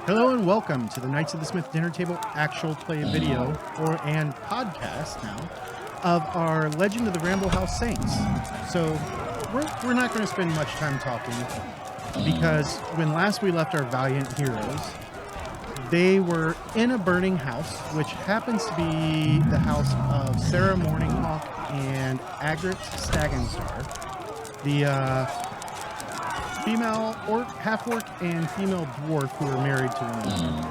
Hello and welcome to the Knights of the Smith Dinner Table actual play video and podcast now of our Legend of the Ramblehouse Saints. So we're not going to spend much time talking because when last we left our valiant heroes, they were in a burning house, which happens to be the house of Sara, Morninghawk, and Agrit, Staginsdar. The female orc, half-orc, and female dwarf who were married to one another.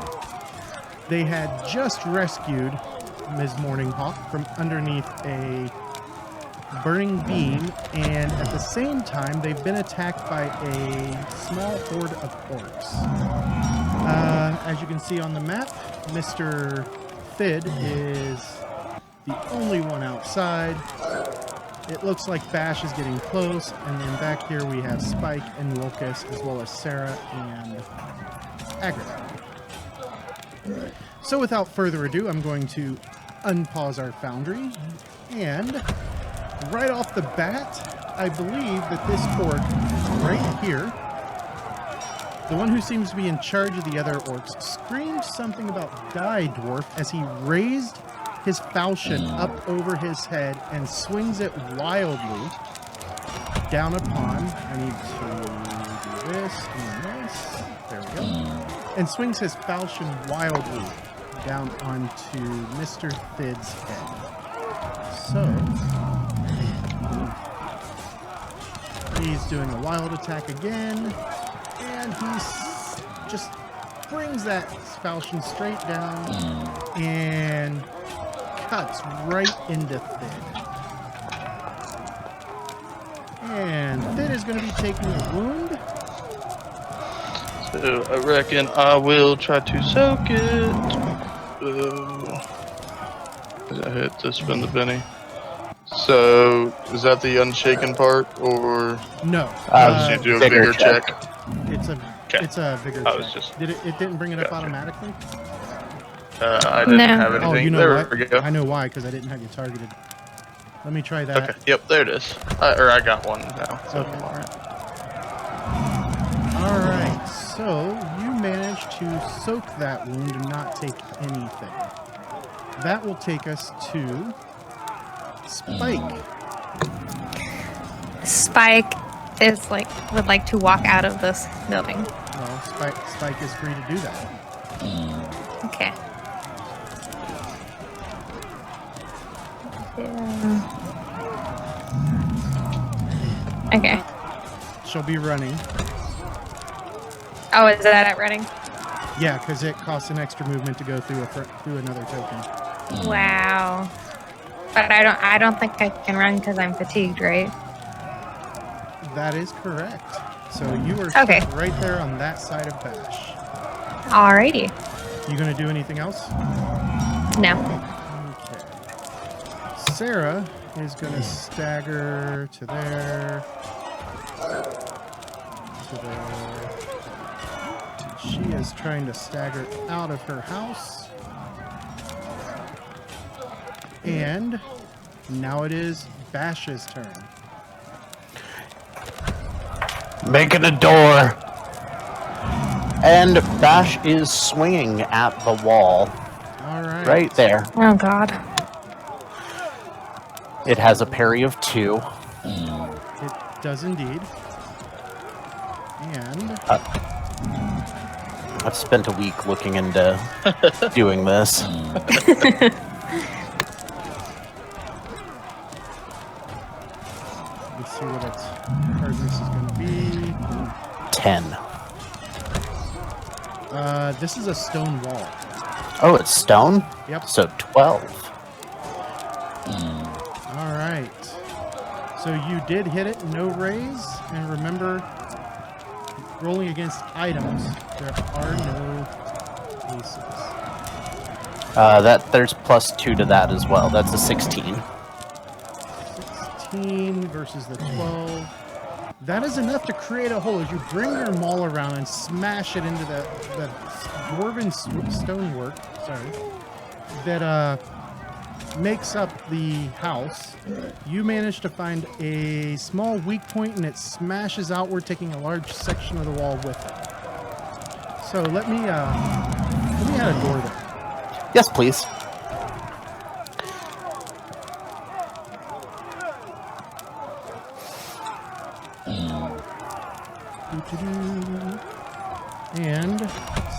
They had just rescued Ms. Morninghawk from underneath a burning beam, and at the same time, they've been attacked by a small horde of orcs. As you can see on the map, Mr. Fid is the only one outside. It looks like Bash is getting close, and then back here we have Spike and Locust, as well as Sara and Agrit. So without further ado, I'm going to unpause our foundry, and right off the bat, I believe that this orc right here, the one who seems to be in charge of the other orcs, screamed something about die, dwarf, as he raised his falchion up over his head and swings it wildly down upon, I need to do this and this, there we go, and swings his falchion wildly down onto Mr. Fid's head. So, he's doing a wild attack again, and he just brings that falchion straight down and cuts right into Fid. And Fid is going to be taking a wound. So I reckon I will try to soak it. I hit to spin the penny. So is that the unshaken part, or no? Did you do a bigger check? It's a bigger check. It didn't bring it up automatically? I didn't have anything. Oh, you know there what? we go. I know why, because I didn't have you targeted. Let me try that. Okay, yep, there it is. I got one now. So okay. Alright, so you managed to soak that wound and not take anything. That will take us to Spike. Spike is would like to walk out of this building. Well, Spike is free to do that. Okay. Okay. She'll be running. Oh, is that at running? Yeah, because it costs an extra movement to go through another token. Wow. But I don't think I can run because I'm fatigued, right? That is correct. So you are okay. Right there on that side of Bash. Alrighty. You gonna do anything else? No. Okay. Sara is gonna stagger to there. To there. She is trying to stagger out of her house. And now it is Bash's turn. Making a door. And Bash is swinging at the wall. All right. Right there. Oh, God. It has a parry of 2. It does indeed. And I've spent a week looking into doing this. let's see what its hardness is going to be. 10. This is a stone wall. Oh, it's stone? Yep. So 12. All right. So you did hit it, no raise, and remember, rolling against items, there are no aces. There's plus 2 to that as well. That's a 16. 16 versus the 12. That is enough to create a hole as you bring your maul around and smash it into the dwarven stonework, that makes up the house. You manage to find a small weak point and it smashes outward, taking a large section of the wall with it. So let me add a door there. Yes, please. And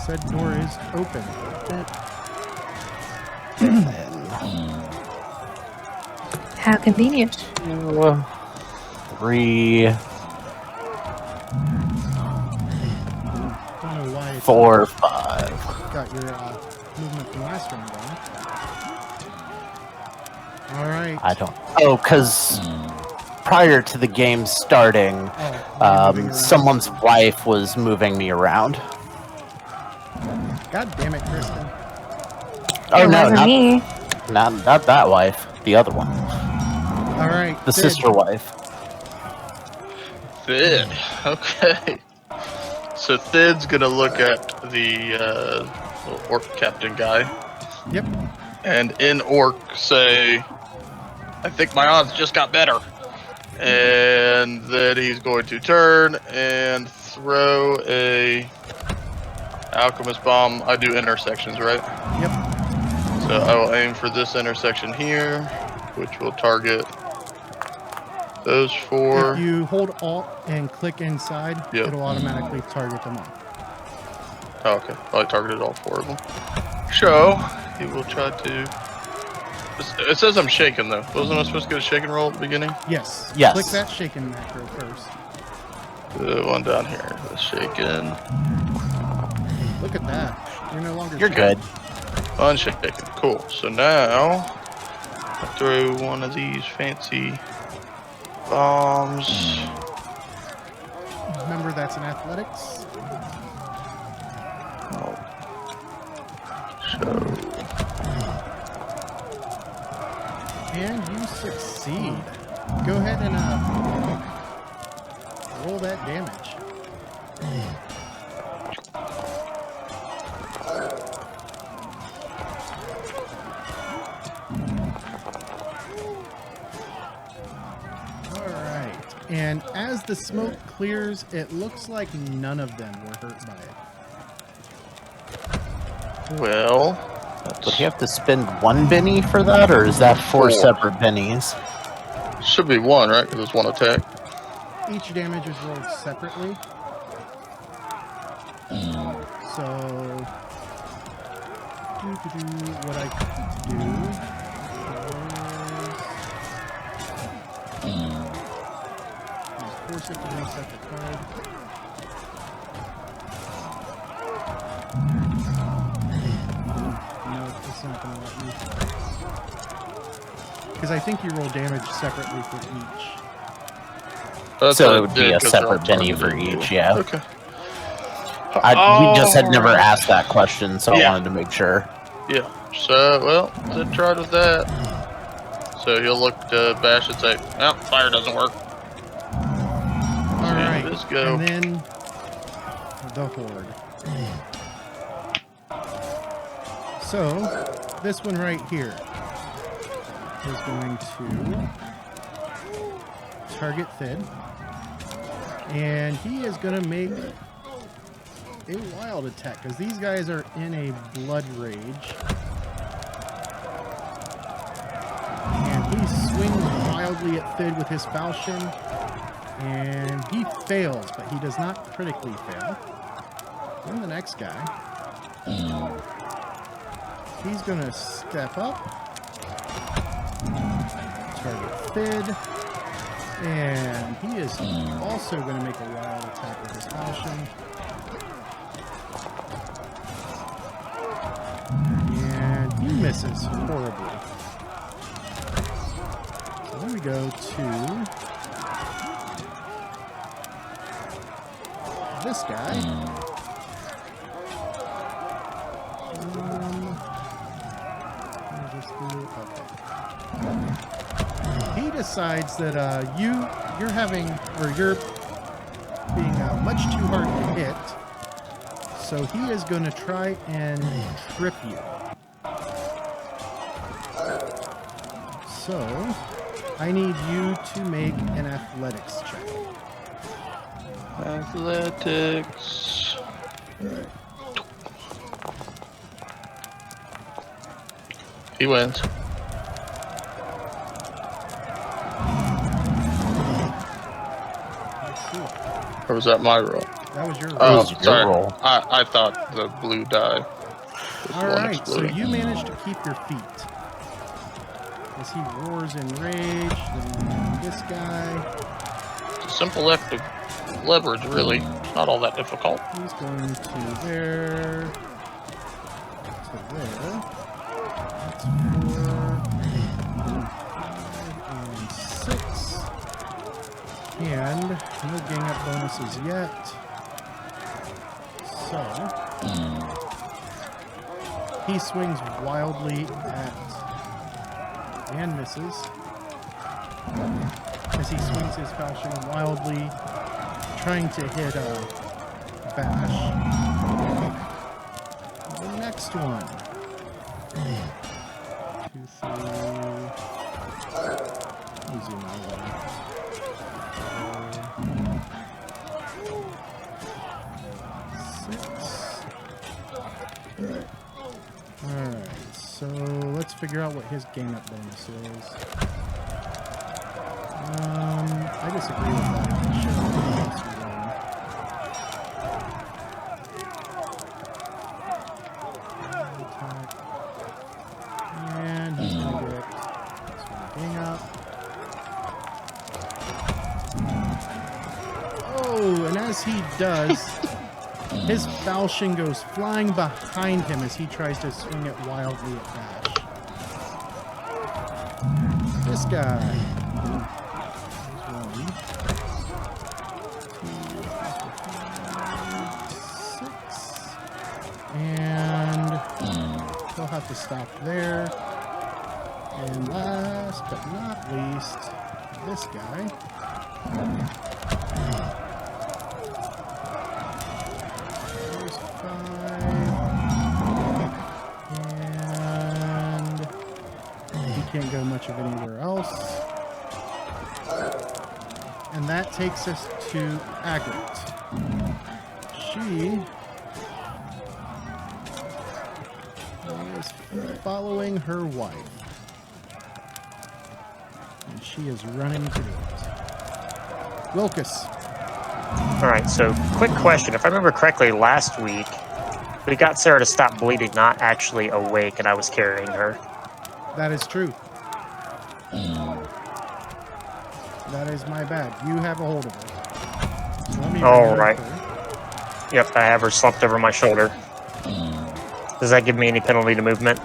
said door is open. How convenient. 2, 3, Don't know why it's 4, 5. got your movement from last round going. All right. I don't. Oh, because prior to the game starting, Oh, you're moving around. someone's wife was moving me around. God damn it, Kristen. Oh It no, wasn't me. not that wife. The other one, All right. the Sid. sister wife. Thid. Okay. So Thid's gonna look at the little orc captain guy, Yep. and in orc say, "I think my odds just got better." And then he's going to turn and throw a alchemist bomb. I do intersections, right? Yep. So I will aim for this intersection here, which will target those 4. If you hold Alt and click inside, Yep. it'll automatically target them all. Oh, okay. Well, I targeted all 4 of them. So he will try to. It says I'm shaking though. Wasn't I supposed to get a shaking roll at the beginning? Yes. Yes. Click that shaken macro first. The one down here, the shaken, Look at that. You're no longer You're shaken. good. unshaken. Cool. So now I throw one of these fancy bombs. Remember, that's an athletics. Oh. So And you succeed. Go ahead and roll that damage. Alright. And as the smoke clears, it looks like none of them were hurt by it. well, Would you have to spend 1 Benny for that, or is that 4 4. separate bennies? should be 1, right? Because it's 1 attack. Each damage is rolled separately. So, what I could do is force it to reset the card. No, it's not going to let me. Because I think you roll damage separately for each. That's So what it would be did, a 'cause they're all separate Benny for targeted. each, yeah. Okay. We just had never Alright. asked that question, so Yeah. I wanted to make sure. Yeah. So, well, Zed tried with that. So he'll look to Bash and say, "Well, fire doesn't work." All right. Let's go. And then the horde. So this one right here is going to target Thid, and he is going to make a wild attack because these guys are in a blood rage. And he swings wildly at Thid with his falchion. And he fails, but he does not critically fail. Then the next guy. He's going to step up. Target Thid. And he is also going to make a wild attack with his falchion. And he misses horribly. So then we go to this guy. What does this do? Okay. He decides that you're being much too hard to hit. So he is going to try and trip you. So I need you to make an athletics check. Athletics. He wins. Let's see. Or was that my roll? That was your roll. Oh, was your sorry. roll. I thought the blue die was All the one right, so exploding. you managed to keep your feet. As he roars in rage, then this guy, It's a simple act of leverage, really. Not all that difficult. he's going to there, to there. That's 4, 5, and 6. And no gang up bonuses yet. So, he swings wildly at and misses. As he swings his falchion wildly, trying to hit Bash. The next one. 2, 3. Let me zoom out a little. 4, 6. Alright, so let's figure out what his game up bonus is. I disagree with that. Sure, that's attack. And he's gonna get this one gang up. Oh, and as he does, his falchion goes flying behind him as he tries to swing it wildly at Bash. This guy. There's 1, 2, 3, 4, 5, 6. And he'll have to stop there. And last but not least, this guy. There's 5. And he can't go much of anywhere else. And that takes us to Agrit. She is following her wife. And she is running to do it. Wilkus. Alright, so quick question. If I remember correctly, last week, we got Sara to stop bleeding, not actually awake, and I was carrying her. That is true. That is my bad. You have a hold of her. So let me All bring her right. over. Yep, I have her slumped over my shoulder. Does that give me any penalty to movement?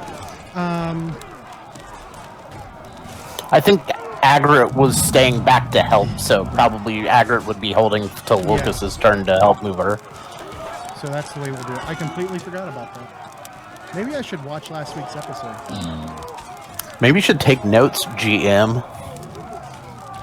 I think Agrit was staying back to help, so probably Agrit would be holding till Lucas's turn to help move her. So that's the way we'll do it. I completely forgot about that. Maybe I should watch last week's episode. Maybe you should take notes, GM.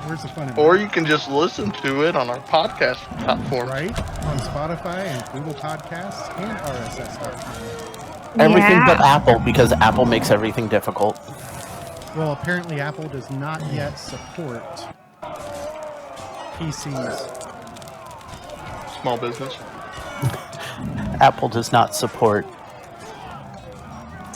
Where's the fun in Or that? you can just listen to it on our podcast platform. Right? On Spotify and Google Podcasts and RSS.com. Everything but Yeah. Apple, because Apple makes everything difficult. Well, apparently Apple does not yet support PCs. Small business. Apple does not support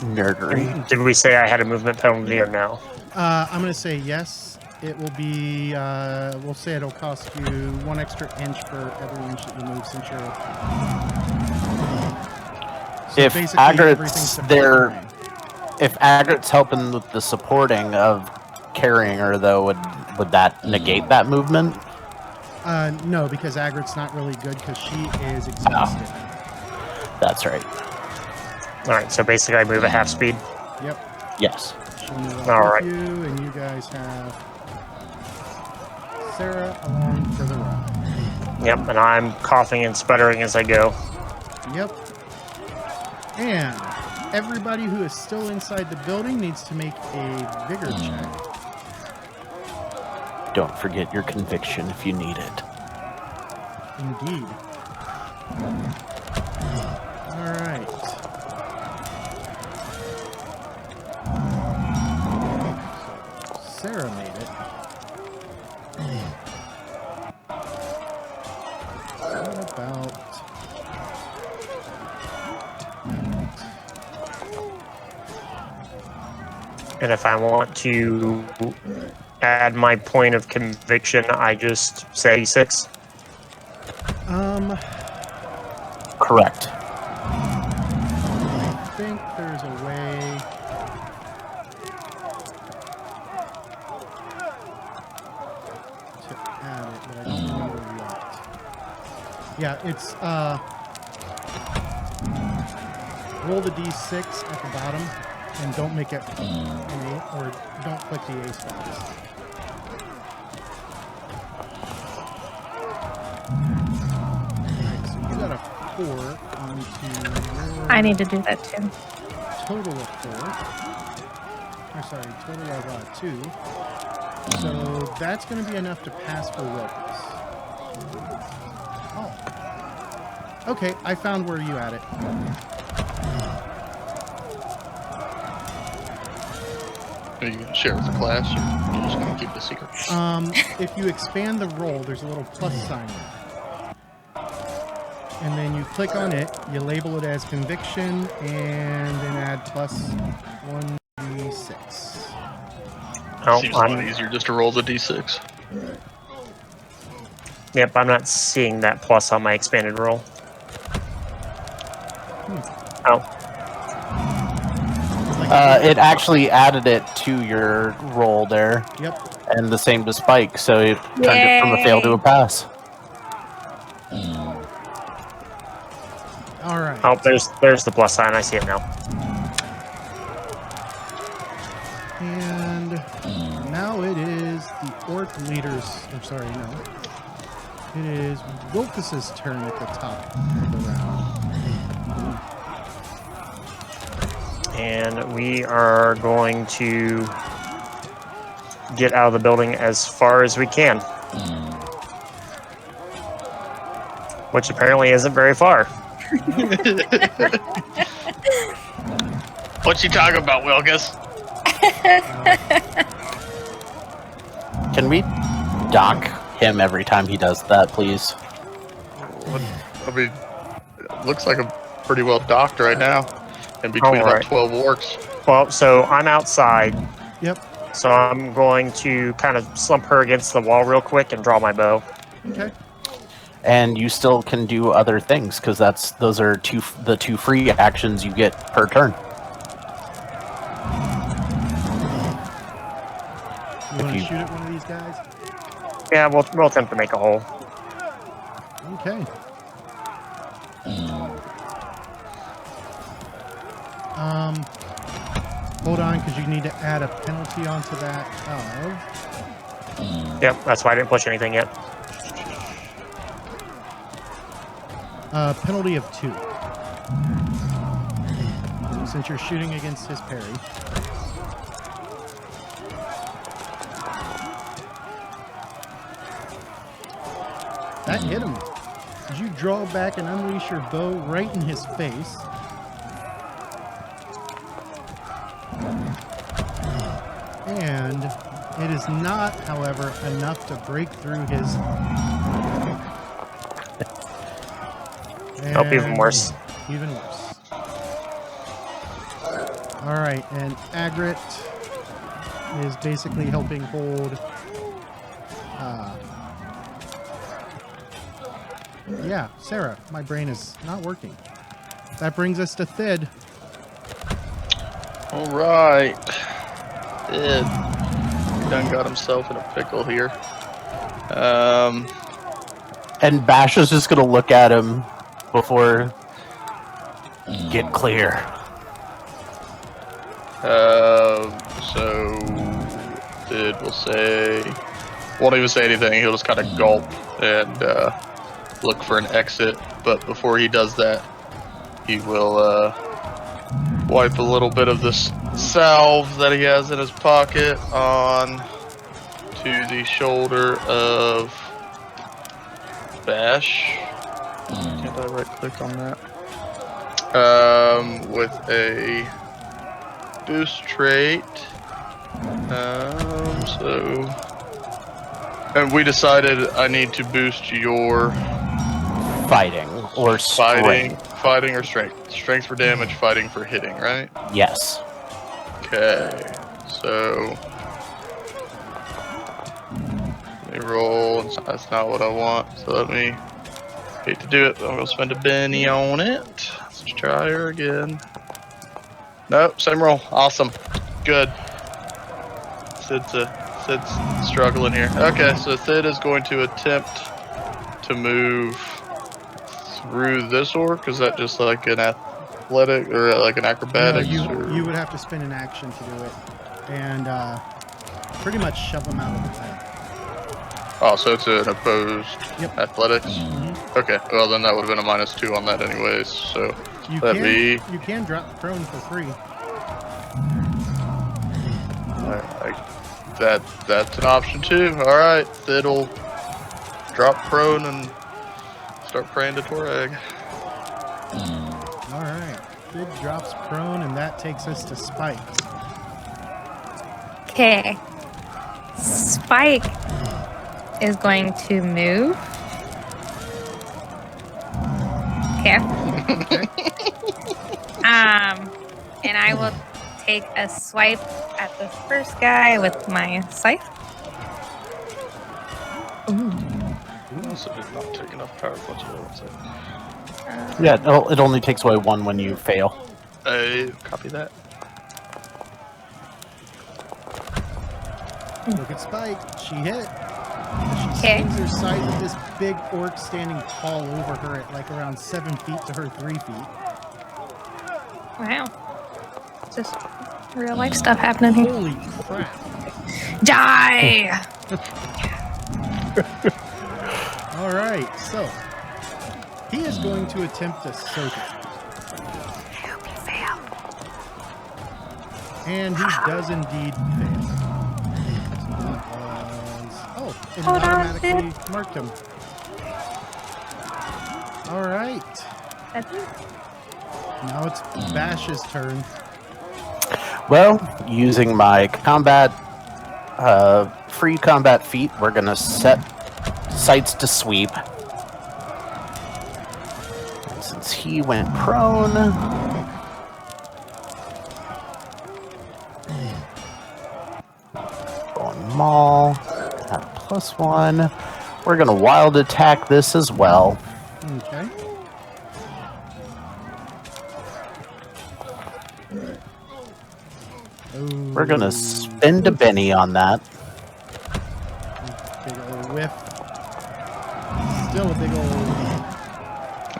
nerdery. Did we say I had a movement penalty or no? I'm going to say yes. It will be, we'll say it'll cost you 1 extra inch for every inch that you move since you're... So If basically everything's Agrit's there, fine. if Agrit's helping with the supporting of carrying her, though, would that negate that movement? No, because Agrit's not really good because she is exhausted. That's right. Alright, so basically I move at half speed. Yep. Yes. She'll move up All with right. you, and you guys have Sara along for the ride. Yep, and I'm coughing and sputtering as I go. Yep. And everybody who is still inside the building needs to make a vigor check. Don't forget your conviction if you need it. Indeed. All right. Sara made it. What about... And if I want to add my point of conviction, I just say 6. Correct. I think there's a way. To add it, but I don't remember what. Yeah, it's roll the d6 at the bottom and don't make it an 8, or don't click the ace box. Alright, so you got a 4 onto your I need to do that too. total of 4. Or sorry, total of 2. So that's going to be enough to pass for Wilkes. Oh. Okay, I found where you at it. Are you going to share with the class, or are you just going to keep it a secret? If you expand the roll, there's a little plus sign there. And then you click on it, you label it as conviction, and then add plus 1d6. Oh, Seems a lot easier just to roll the d6. Yep, I'm not seeing that plus on my expanded roll. Oh, It actually added it to your roll there, Yep. and the same to Spike, so it turned it from a fail to a pass. All right. oh, there's the plus sign. I see it now. And now it is the orc leaders. I'm sorry, no. It is Wilkes's turn at the top of the round. And we are going to get out of the building as far as we can. Which apparently isn't very far. What you talking about, Wilkes? Can we dock him every time he does that, please? I mean, it looks like I'm pretty well docked right now. In between about Alright. 12 orcs. Well, so I'm outside. Yep. So I'm going to kind of slump her against the wall real quick and draw my bow. Okay. And you still can do other things, because those are the two free actions you get per turn. You want to you- shoot at one of these guys? Yeah, we'll attempt to make a hole. Okay. Hold on, because you need to add a penalty onto that of Yep, that's why I didn't push anything yet. penalty of 2. Since you're shooting against his parry. That hit him. As you draw back and unleash your bow right in his face. And it is not, however, enough to break through his... Nope, even worse. Even worse. Alright, and Agrit is basically helping hold... yeah, Sara, my brain is not working. That brings us to Thid. Alright. Ed. He done got himself in a pickle here. And Bash is just going to look at him before... Get clear. So Ed will say... Won't even say anything, he'll just kind of gulp and look for an exit. But before he does that, he will wipe a little bit of this salve that he has in his pocket on to the shoulder of Bash. Can't I right click on that? With a boost trait. And we decided I need to boost your Fighting or strength. fighting or strength. Strength for damage, fighting for hitting, right? Yes. Okay. So let me roll. That's not what I want. So let me. Hate to do it, but I'm gonna spend a Benny on it. Let's try her again. Nope, same roll. Awesome. Good. Sid's struggling here. Okay, so Sid is going to attempt to move through this orc. Is that just like an athletic or like an acrobatics? No, you would have to spend an action to do it, and pretty much shove him out of the way. Oh, so it's an opposed Yep. athletics? Mm-hmm. Okay, well then that would have been a -2 on that anyways, so You can drop prone for free. That's an option too. Alright, Sid'll drop prone and start praying to Torag. Alright. Sid drops prone, and that takes us to Spike. Okay. Spike is going to move. Okay. And I will take a swipe at the first guy with my scythe. Ooh. Also did not take enough power points for that. Yeah, it only takes away 1 when you fail. Copy that. Look at Spike. She hit. She Okay. swings her scythe with this big orc standing tall over her at like around 7 feet to her 3 feet. Wow. Just real life stuff happening here. Holy crap. Die! All right, so he is going to attempt to soak it. I hope you fail. And he does indeed fail. So that was... Oh, it Hold on, automatically marked him. All right. That's it. Now it's Bash's turn. Well, using my free combat feat, we're gonna set sights to sweep. And since he went prone, going maul, have a +1. We're gonna wild attack this as well. Okay. We're gonna spend a Benny on that. Big old whiff. Still a big old...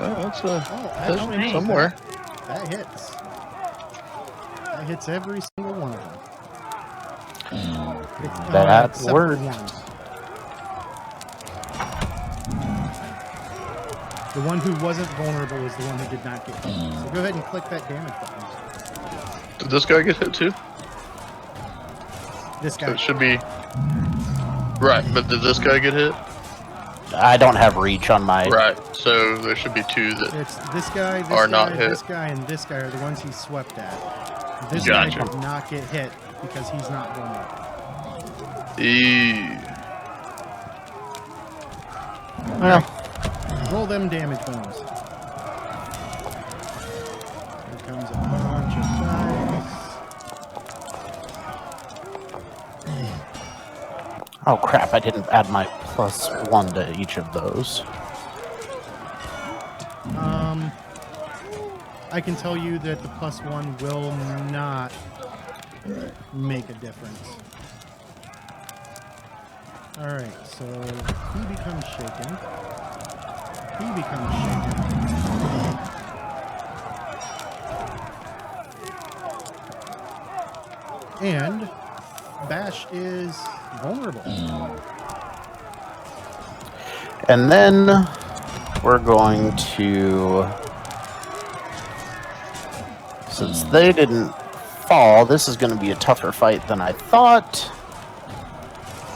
Oh, that's that's there's somewhere. That hits. That hits every single one of them. That except for worked. one. The one who wasn't vulnerable is the one who did not get hit. So go ahead and click that damage button. Did this guy get hit too? This So guy. it should be right, but did this guy get hit? I don't have reach on my. Right, so there should be 2 that. It's this guy, this Are guy, not hit. this guy, and this guy are the ones he swept at. This Gotcha. guy did not get hit because he's not vulnerable. Well, Roll them damage bones. Here comes a bunch of dice. oh crap! I didn't add my +1 to each of those. I can tell you that the +1 will not make a difference. Alright, so he becomes shaken. He becomes shaken. And Bash is vulnerable. And then we're going to, since they didn't fall, this is going to be a tougher fight than I thought.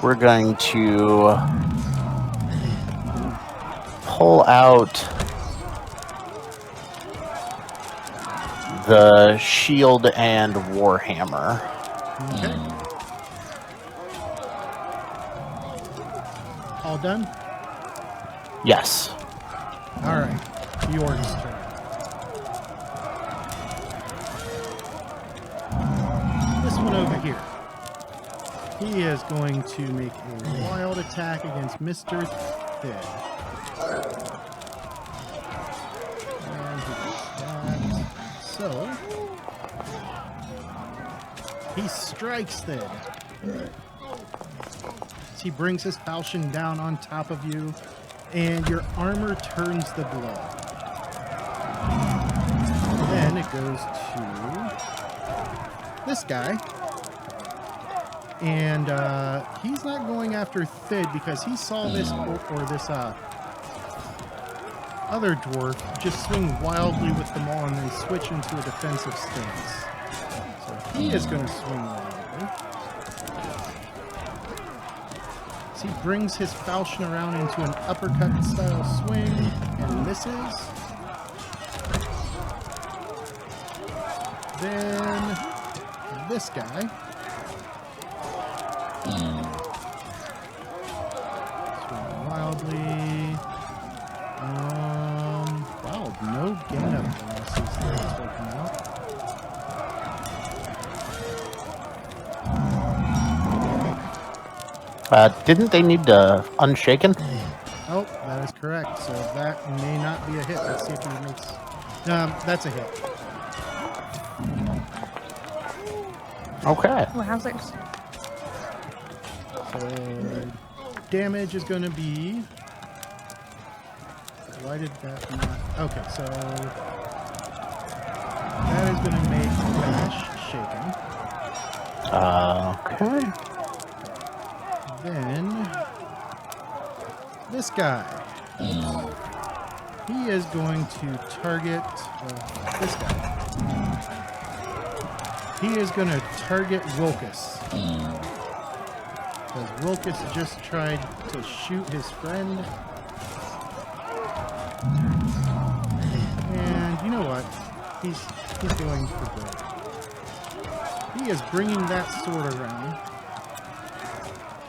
We're going to pull out the shield and warhammer. Okay. All done? Yes. Alright. The orc's turn. This one over here. He is going to make a wild attack against Mr. Thin. And he does that. So, he strikes Thin. He brings his falchion down on top of you, and your armor turns the blow. Then it goes to this guy. And he's not going after Thid because he saw this this other dwarf just swing wildly with the maul and then switch into a defensive stance. So he is going to swing wildly. So he brings his falchion around into an uppercut style swing and misses. Then this guy. Swing wildly. Wow, no gain up bonuses there. It's working out. Didn't they need to unshaken? Oh, that is correct. So that may not be a hit. Let's see if he makes. That's a hit. Okay. Wowzers. So damage is going to be. Why did that not? Okay, so that is going to make Bash shaken. Okay. Then this guy. He is going to target this guy. He is going to target Wilkus. Because Wilkus just tried to shoot his friend. And you know what? He's going for broke. He is bringing that sword around.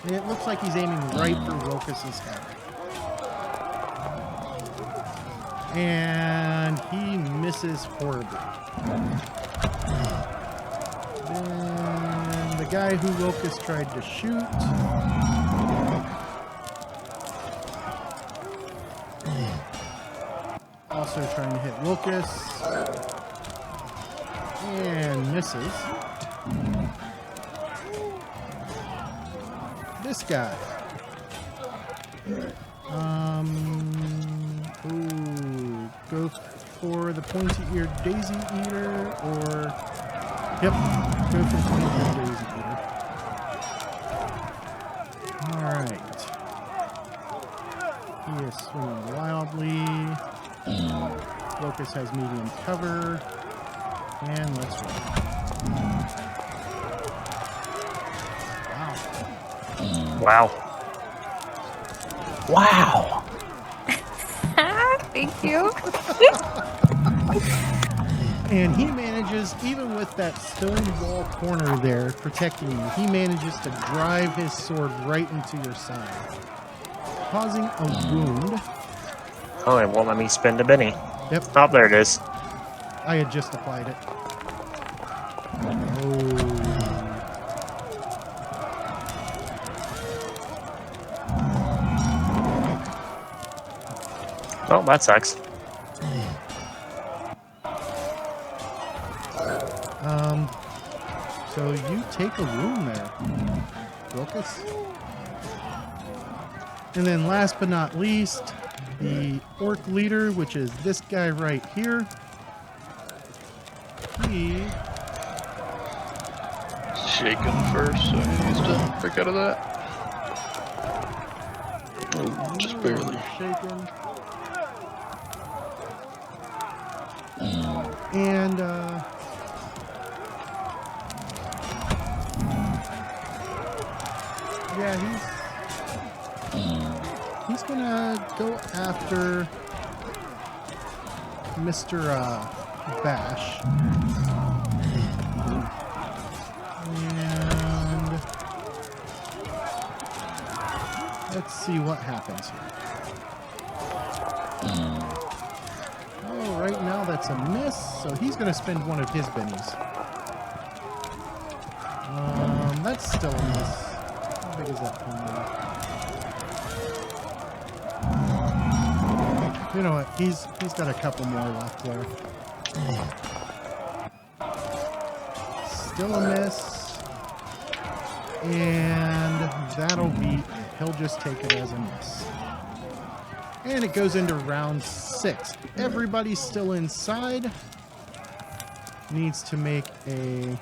And it looks like he's aiming right for Wilkus's head. And he misses horribly. Then the guy who Wilkus tried to shoot. Also trying to hit Wilkus. And misses. This guy. Go for the pointy-eared daisy eater, or yep, go for the pointy-eared daisy eater. All right. He is swinging wildly. Locust has medium cover, and let's roll. Wow. Wow. Thank you. And he manages, even with that stone wall corner there protecting you, he manages to drive his sword right into your side, causing a wound. Oh, it won't let me spend a Benny. Yep, Oh, there it is. I had just applied it. Oh, that sucks. So you take a wound there, Wilkus. And then last but not least, the orc leader, which is this guy right here. He Shaken first, so he needs to break out of that. Oh, just barely. shaken. And yeah, he's gonna go after Mr. Bash. And let's see what happens here. Oh, right now that's a miss, so he's going to spend one of his bennies. That's still a miss. big is that pony? You know what? He's got a couple more left there. Still a miss. And that'll be it. He'll just take it as a miss. And it goes into round 6. Everybody's still inside. Needs to make a...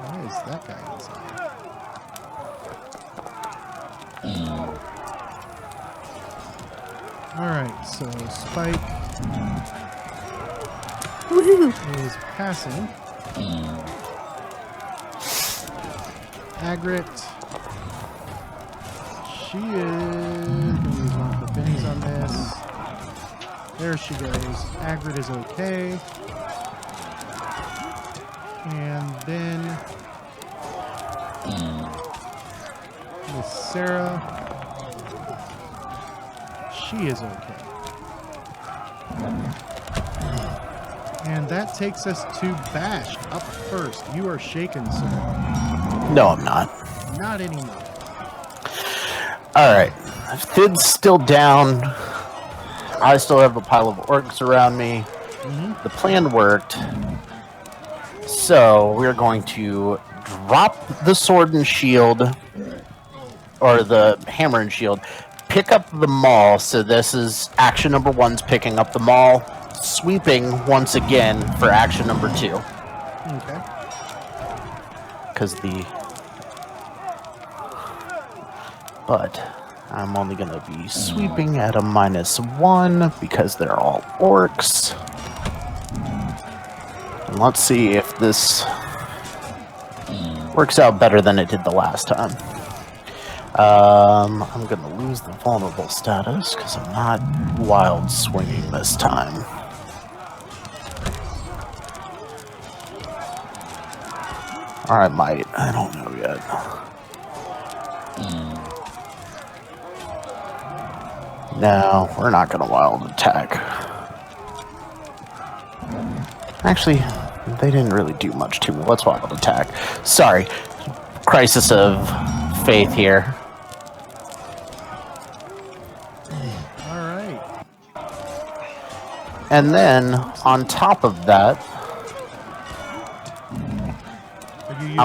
Why is that guy inside? Alright, so Spike is passing. Agrit. She is going to use one of the bennies on this. There she goes. Agrit is okay. And then with Sara, she is okay. And that takes us to Bash up first. You are shaken, sir. No, I'm not. Not anymore. Alright. Thid's still down. I still have a pile of orcs around me. The plan worked. So we're going to drop the sword and shield, or the hammer and shield, pick up the maul. So this is action number 1's picking up the maul, sweeping once again for action number 2. Okay. Because but I'm only going to be sweeping at a -1 because they're all orcs. And let's see if this works out better than it did the last time. I'm going to lose the vulnerable status because I'm not wild swinging this time. Or I might. I don't know yet. No, we're not going to wild attack. Actually, they didn't really do much to me. Let's wild attack. Sorry. Crisis of faith here. Alright. And then, on top of that, I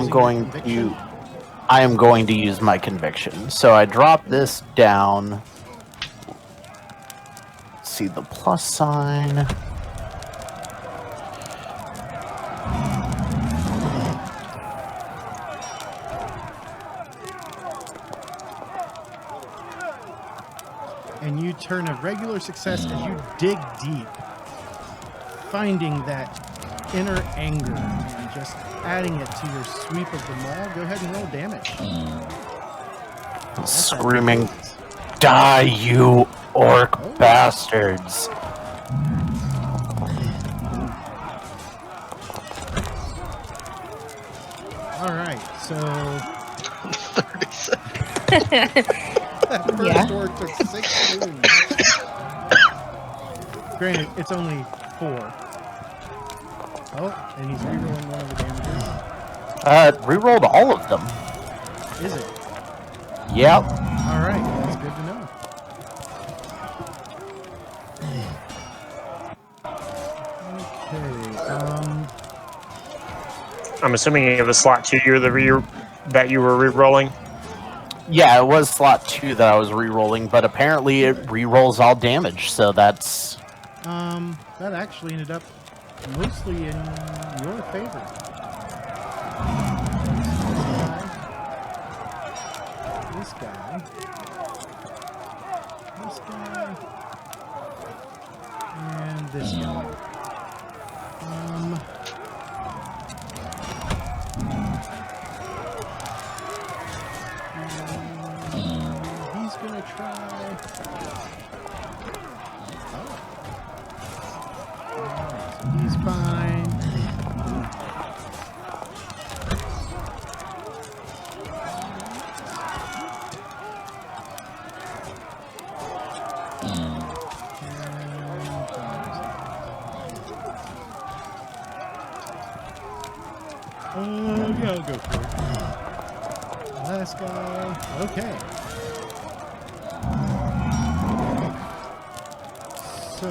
am going to use my conviction. So I drop this down. See the plus sign. And you turn a regular success as you dig deep, finding that inner anger and just adding it to your sweep of the maul. Go ahead and roll damage. Screaming, die, you orc bastards. Alright, so 30 seconds. that first Yeah. orc took 6 wounds. Granted, it's only 4. Oh, and he's rerolling one of the damages. Rerolled all of them. Is it? Yep. Alright, that's good to know. Okay, I'm assuming it was slot 2 that you were re-rolling. Yeah, it was slot 2 that I was re-rolling, but apparently it re-rolls all damage, so that's... that actually ended up mostly in your favor. This guy, and this guy. He's gonna try. So he's fine. last guy. Okay. So.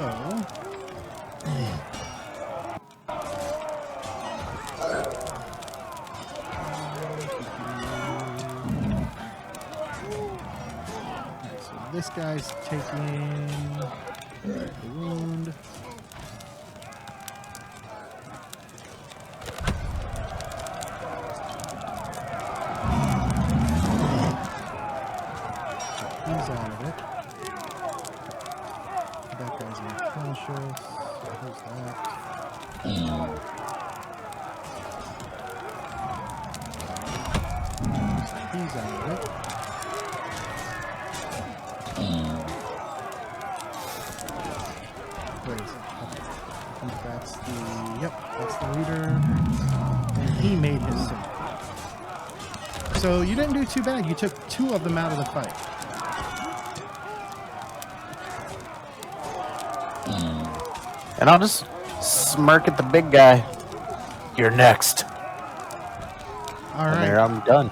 So this guy's taking the wound. He's out of it. That guy's unconscious. So who's that? He's out of it. Where is it? Okay. I think that's the... Yep, that's the leader. And he made his save. So you didn't do too bad. You took 2 of them out of the fight. And I'll just smirk at the big guy. You're next. All And right. there, I'm done.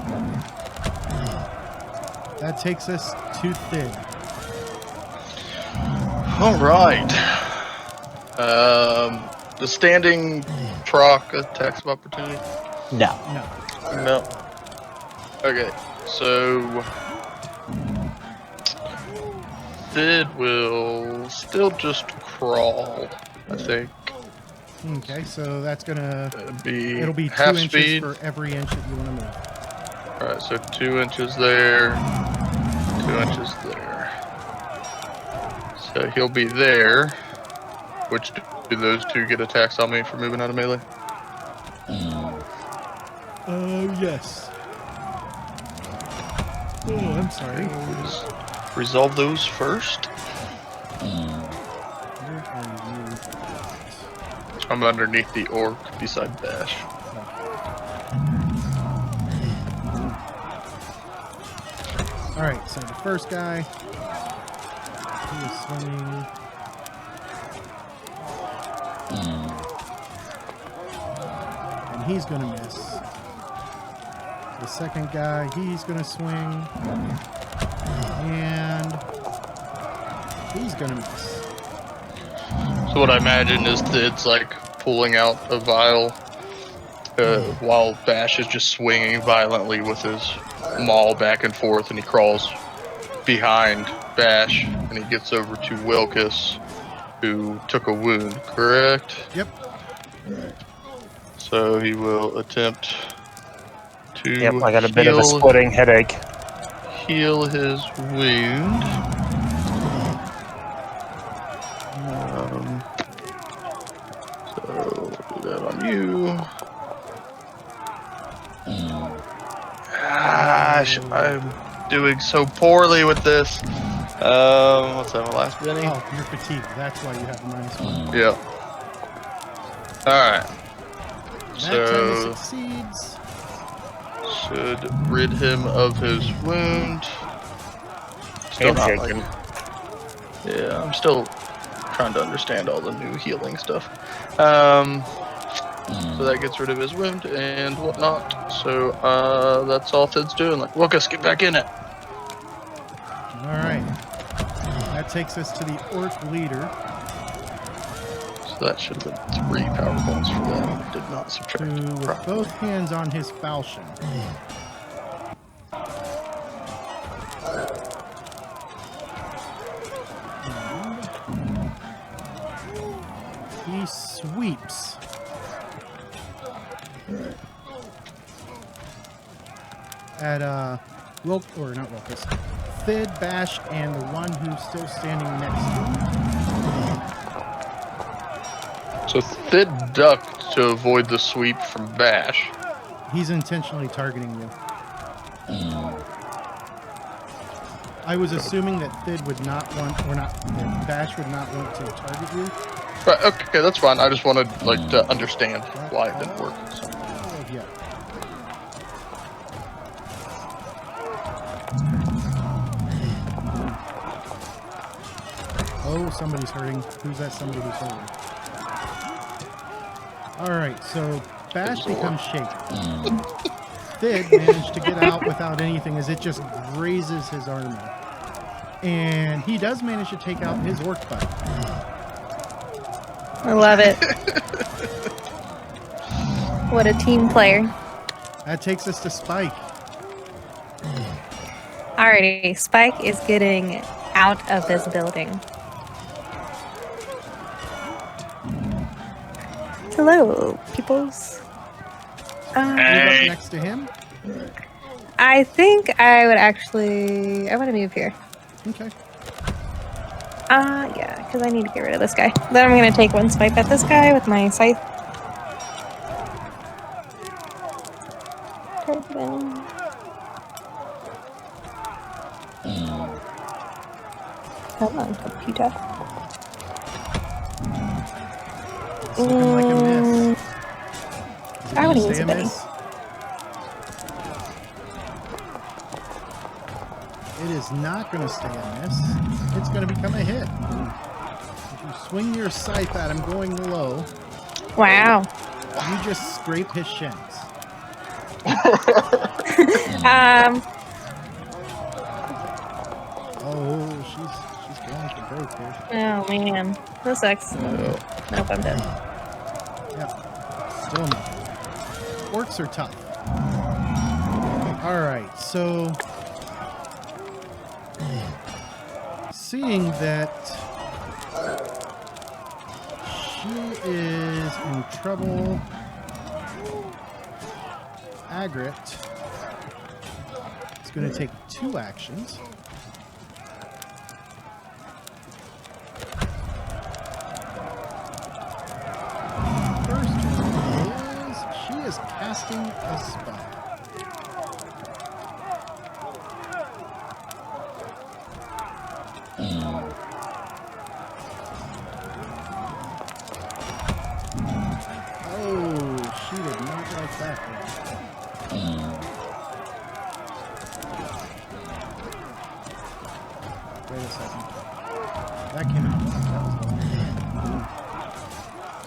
That takes us to Thid. All right. The standing proc attacks of opportunity. No. No. No. Okay, so Thid will still just crawl, I think. Okay, so that's gonna... It'll be 2 half inches speed. for every inch that you want to move. Alright, so 2 inches there, 2 inches there. So he'll be there. Which do those 2 get attacks on me for moving out of melee? Yes. Oh, I'm sorry. Resolve those first. Where are you? So I'm underneath the orc beside Bash. Alright, so the first guy, he is swinging. And he's going to miss. The second guy, he's going to swing. And he's going to miss. So what I imagine is that it's like pulling out a vial while Bash is just swinging violently with his maul back and forth, and he crawls behind Bash and he gets over to Wilkus, who took a wound, correct? Yep. So he will attempt to Yep, I got a bit of a splitting headache. heal his wound. So do that on you. Gosh, I'm doing so poorly with this. What's that, my last Benny? Oh, you're fatigued. That's why you have the -1. Yeah. Alright. That So time succeeds. should rid him of his wound. Still not Handshaking. yeah, I'm still trying to understand all the new healing stuff. So that gets rid of his wound and whatnot. So that's all Thid's doing. Like, Wilkus, get back in it. Alright. That takes us to the orc leader. So that should have been 3 power points for that. I did not Who, subtract with properly. both hands on his falchion. He sweeps. At not Wilkus, Thid, Bash, and the one who's still standing next to him. So Thid ducked to avoid the sweep from Bash. He's intentionally targeting you. I was assuming that Thid would not want, that Bash would not want to target you. Right, okay, that's fine. I just wanted to understand why it didn't work. So. Yeah. Oh, somebody's hurting. Who's that somebody who's hurting? Alright, so Bash becomes shaken. Thid managed to get out without anything as it just grazes his armor. And he does manage to take out his orc buddy. I love it. What a team player. That takes us to Spike. Alrighty, Spike is getting out of this building. Hello, peoples. Move up next to him. I think I would actually... I want to move here. Okay. Yeah, because I need to get rid of this guy. Then I'm going to take one swipe at this guy with my scythe. Come on, computer. It's looking like a miss. Is it I would gonna use stay a Betty. miss? It is not going to stay a miss. It's going to become a hit. If you swing your scythe at him going low, Wow. you just scrape his shins. Oh, she's going for broke here. Oh man, that sucks. Nope, I'm dead. Yep. Still nothing. Orcs are tough. Alright, so seeing that she is in trouble, Agrit is going to take 2 actions. First one is she is casting a spell. Oh, she did not like that one. Wait a second. That came out. That was the one.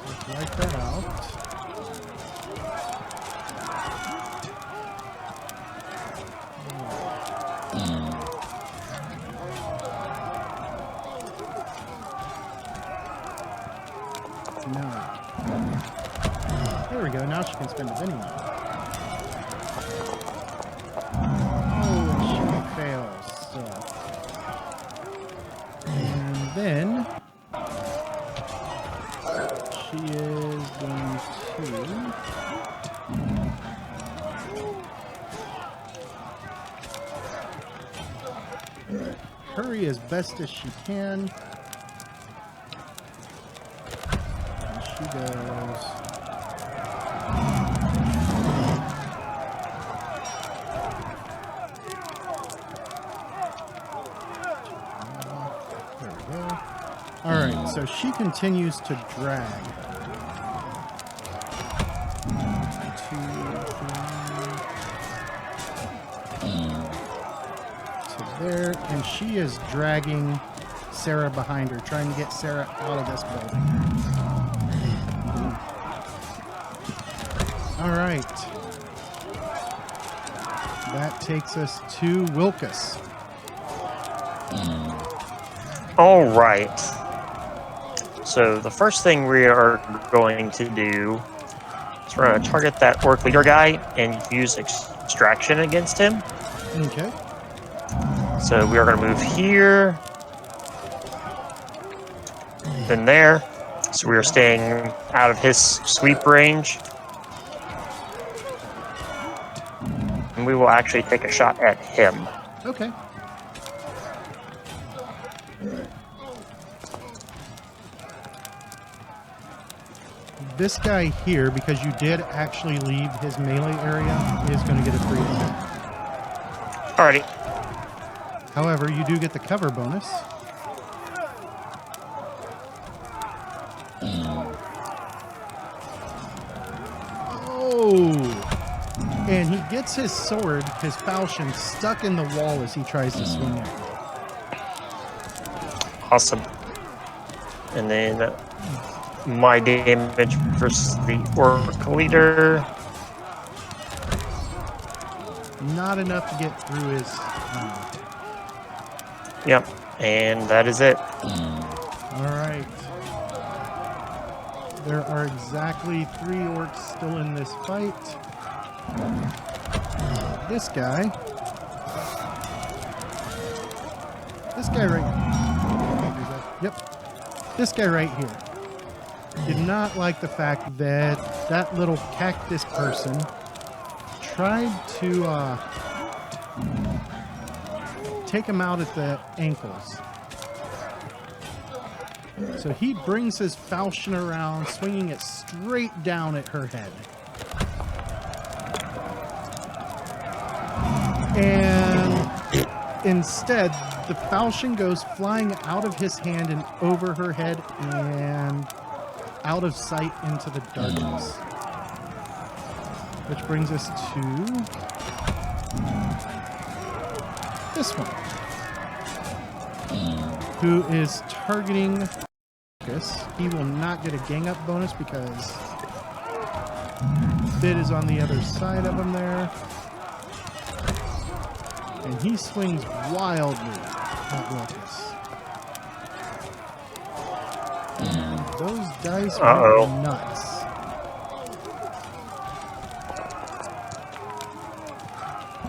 Let's wipe that out. No. There we go. Now she can spend a Benny. Oh, and she fails. So. And then she is going to hurry as best as she can. And she goes. There we go. Alright, so she continues to drag. 2, 3. To there, and she is dragging Sara behind her, trying to get Sara out of this building. Alright. That takes us to Wilkus. All right. So the first thing we are going to do is we're going to target that orc leader guy and use extraction against him. Okay. So we are going to move here, then there. So we are staying out of his sweep range. And we will actually take a shot at him. Okay. This guy here, because you did actually leave his melee area, is going to get a free attack. Alrighty. However, you do get the cover bonus. Oh! And he gets his sword, his falchion, stuck in the wall as he tries to swing it. Awesome. And then my damage versus the orc leader. not enough to get through his armor. Yep, and that is it. All right. There are exactly 3 orcs still in this fight. This guy right. Yep. This guy right here did not like the fact that that little cactus person tried to take him out at the ankles. So he brings his falchion around, swinging it straight down at her head. And instead, the falchion goes flying out of his hand and over her head and out of sight into the darkness. Which brings us to this one, who is targeting Lucas. He will not get a gang up bonus because Fid is on the other side of him there. And he swings wildly at Lucas. Those dice are nuts.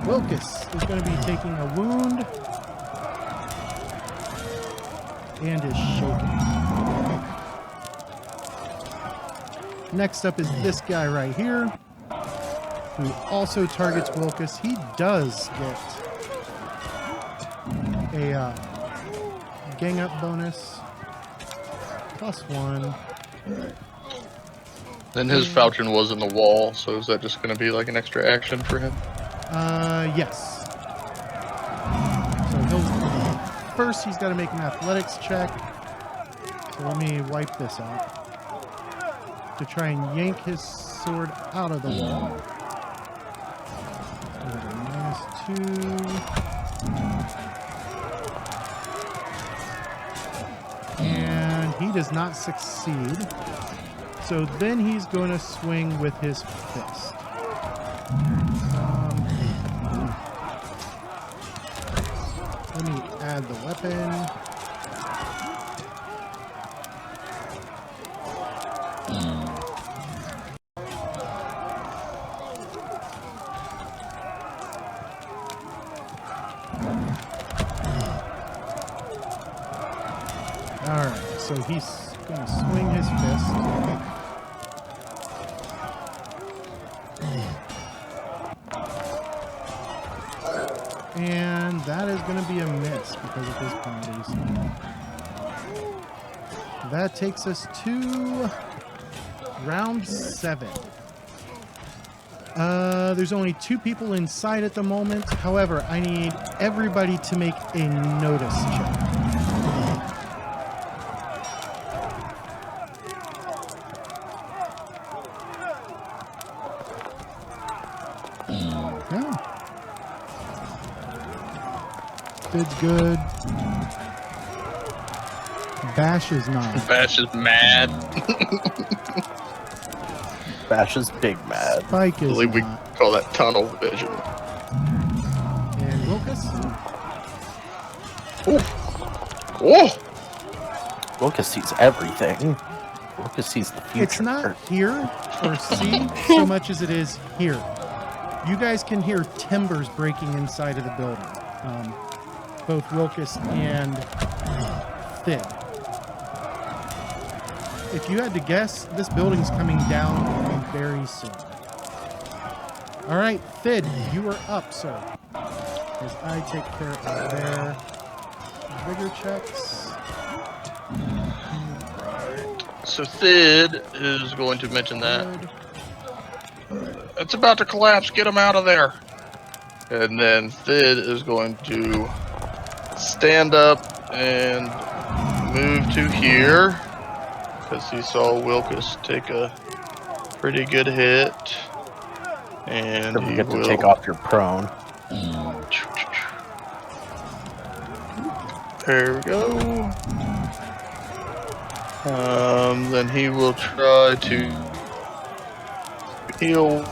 Wilkes is going to be taking a wound and is shaken. Next up is this guy right here, who also targets Wilkes. He does get a gang up bonus +1. Then his falchion was in the wall, so is that just going to be like an extra action for him? Yes. So first he's got to make an athletics check. So let me wipe this out to try and yank his sword out of the wall. -2. And he does not succeed. So then he's going to swing with his fist. Let me add the weapon. Alright, so he's going to swing his fist. And that is going to be a miss because of his penalties. That takes us to round 7. There's only 2 people inside at the moment. However, I need everybody to make a notice check. Yeah. Fid's good. Bash is not. Bash is mad. Bash is big mad. Spike I is believe we not. call that tunnel vision. And Wilkes? Oh! Lucas sees everything. Lucas sees the future. It's not here or C so much as it is here. You guys can hear timbers breaking inside of the building. Both Wilkes and Fid. If you had to guess, this building's coming down very soon. All right, Fid, you are up, sir. As I take care of their vigor checks. So Thid is going to mention that. It's about to collapse, get him out of there. And then Thid is going to stand up and move to here. Because he saw Wilkes take a pretty good hit. And Don't he forget will to take off your prone. There we go. Then he will try to heal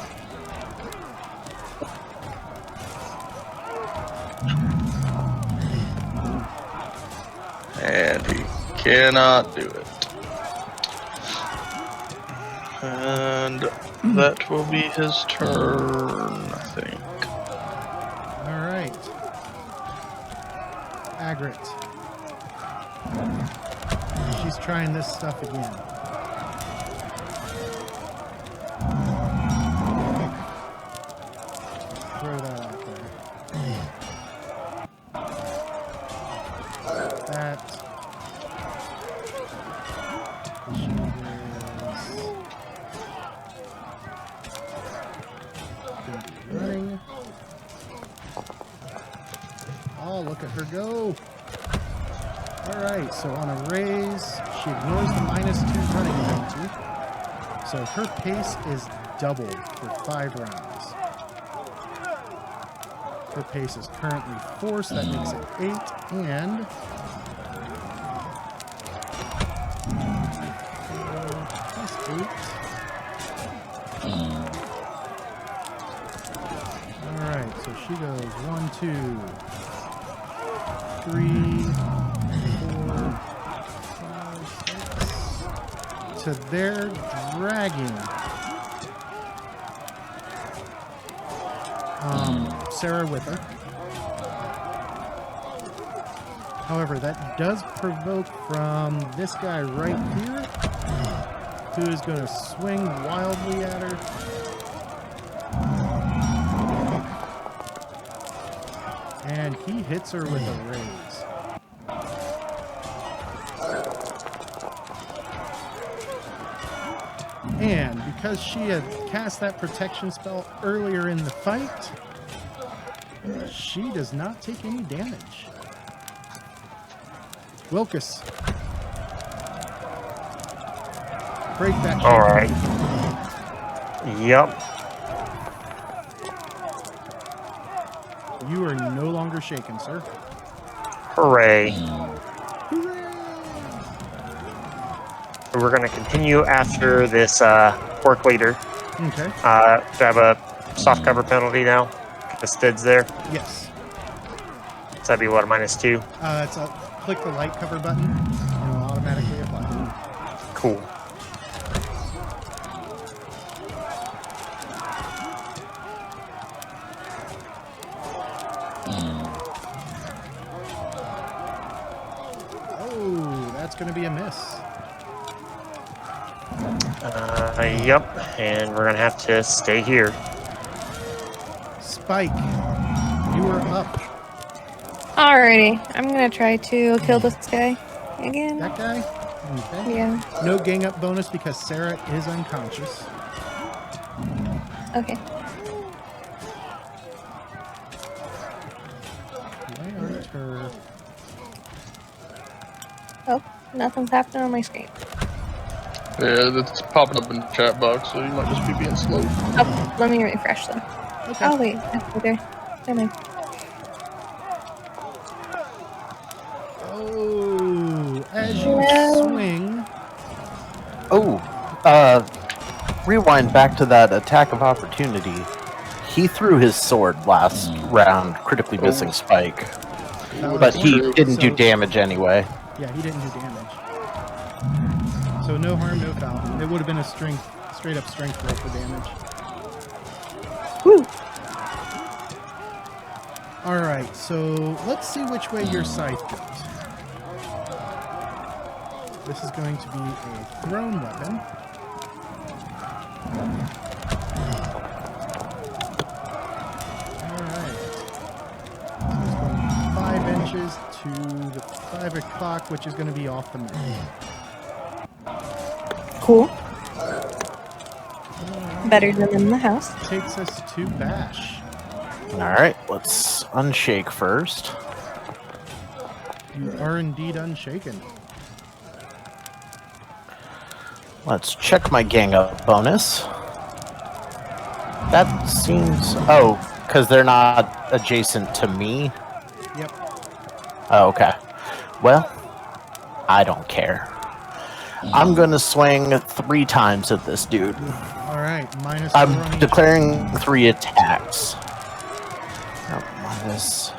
And he cannot do it. And that will be his turn, I think. All right. Agrit. She's trying this stuff again. Throw that out there. That. She is gonna be running. Oh, look at her go. Alright, so on a raise, she ignores the -2 running penalty. So her pace is doubled for 5 rounds. Her pace is currently 4, so that makes it 8, and... plus 8. Alright, so she goes 1, 2, 3, 4, 5, 6. To their dragging. Sara with her. However, that does provoke from this guy right here, who is going to swing wildly at her. And he hits her with a raise. And because she had cast that protection spell earlier in the fight, she does not take any damage. Wilkus. Break that shit. Alright. Yep. You are no longer shaken, sir. Hooray. Hooray! We're going to continue after this orc leader. Okay. Do I have a soft cover penalty now? The Stid's there. Yes. So that'd be what, a -2? It's a click the light cover button, and it'll automatically apply. Cool. Oh, that's going to be a miss. Yep. And we're going to have to stay here. Spike, you are up. Alrighty, I'm gonna try to kill this guy again. That guy? Okay. Yeah. No gang up bonus because Sara is unconscious. Okay. Why aren't her... Oh, nothing's happening on my screen. Yeah, that's popping up in the chat box, so you might just be being slow. Oh, let me refresh them. Okay. Oh wait, that's okay. Never mind. Oh, as you swing... Oh, rewind back to that attack of opportunity. He threw his sword last round, critically missing Spike. But he didn't do damage anyway. Yeah, he didn't do damage. So no harm, no foul. It would have been a straight up strength roll for damage. Woo! Alright, so let's see which way your scythe goes. This is going to be a thrown weapon. Alright. So it's going 5 inches to the 5 o'clock, which is going to be off the map. Cool. Better than in the house. Takes us to Bash. Alright, let's unshake first. You are indeed unshaken. Let's check my gang up bonus. That seems... Oh, because they're not adjacent to me? Yep. Oh, okay. Well, I don't care. I'm gonna swing 3 times at this dude. Alright, -4 I'm on each. declaring 3 attacks. Oh, minus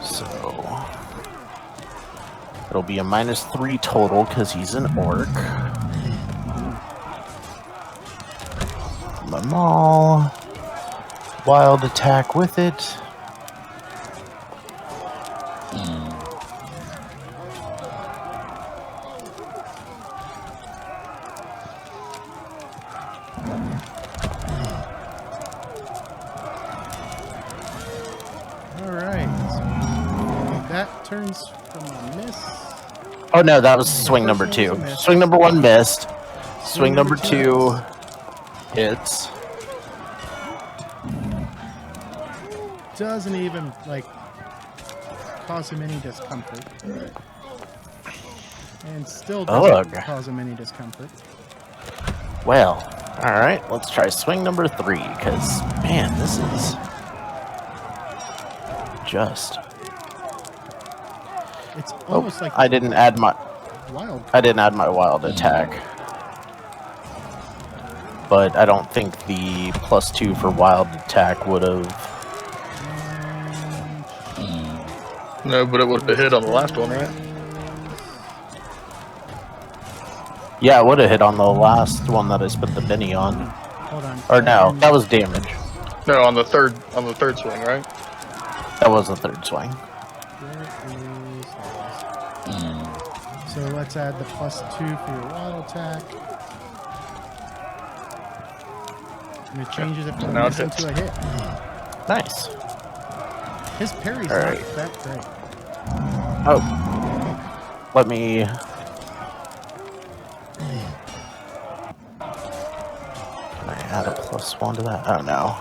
So it'll be a -3 total because he's an orc. My maul. Wild attack with it. Turns from a miss. Oh no, that was swing number 2. Swing number 1 missed. Swing number 2 hits. Doesn't even like cause him any discomfort. And still doesn't cause him any discomfort. Well, alright, let's try swing number 3, because man, this is just it's almost like I didn't add my wild. I didn't add my wild attack. But I don't think the +2 for wild attack would have. No, but it would have hit on the last one, right? Yeah, it would have hit on the last one that I spent the Benny on. Hold on. Or no, that was damage. No, on the third swing, right? That was the third swing. So let's add the +2 for your wild attack. And it changes it from a miss into a hit. Nice. His parry's All not right. that great. Oh. Let me... Can I add a +1 to that? Oh no.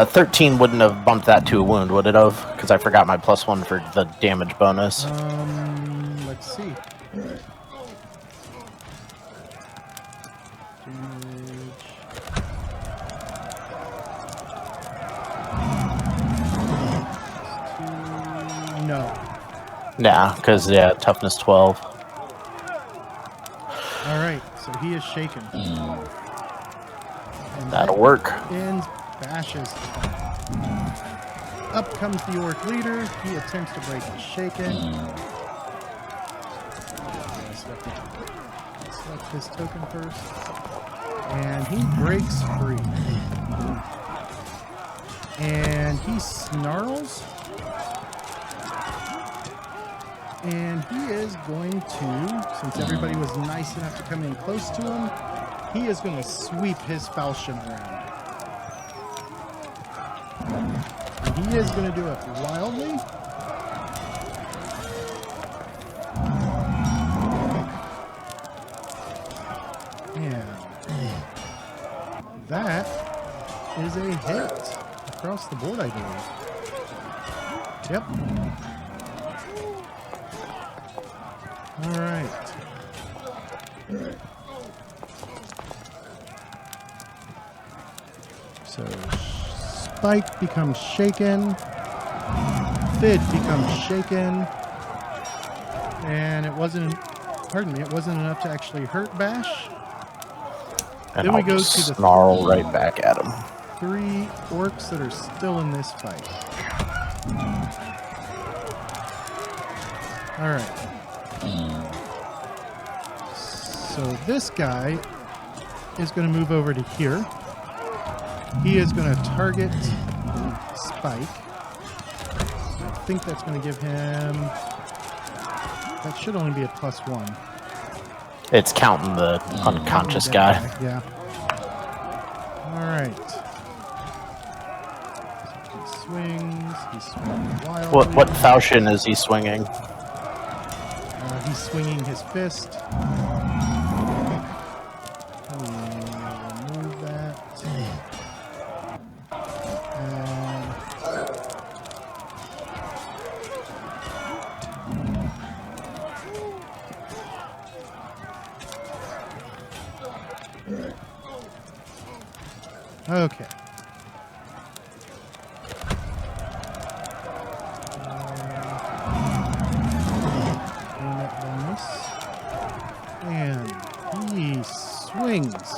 13 wouldn't have bumped that to a wound, would it have? Because I forgot my +1 for the damage bonus. Let's see. Damage. No. Nah, because, yeah, toughness 12. Alright, so he is shaken. And That'll work. ends Bash's turn. Up comes the orc leader. He attempts to break his shaken. Select his token first. And he breaks free. And he snarls. And he is going to, since everybody was nice enough to come in close to him, he is going to sweep his falchion around. And he is going to do it wildly. And that is a hit across the board, I believe. Yep. All right. So Spike becomes shaken. Fid becomes shaken. And it wasn't, pardon me, it wasn't enough to actually hurt Bash. And Then we I'll go just to the snarl right back at him. 3 orcs that are still in this fight. All right. So this guy is going to move over to here. He is going to target Spike. I think that's going to give him... That should only be a +1. It's counting the unconscious guy. Yeah. All right. So he swings. He's swinging wildly. What falchion is he swinging? He's swinging his fist. Remove that. Okay. And he swings.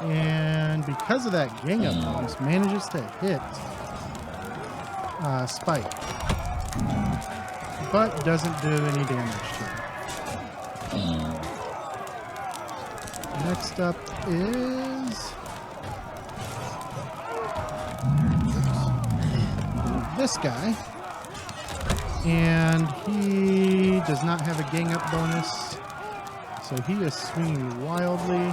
And because of that gang up bonus, manages to hit Spike. But doesn't do any damage to him. Next up is this guy. And he does not have a gang up bonus. So he is swinging wildly.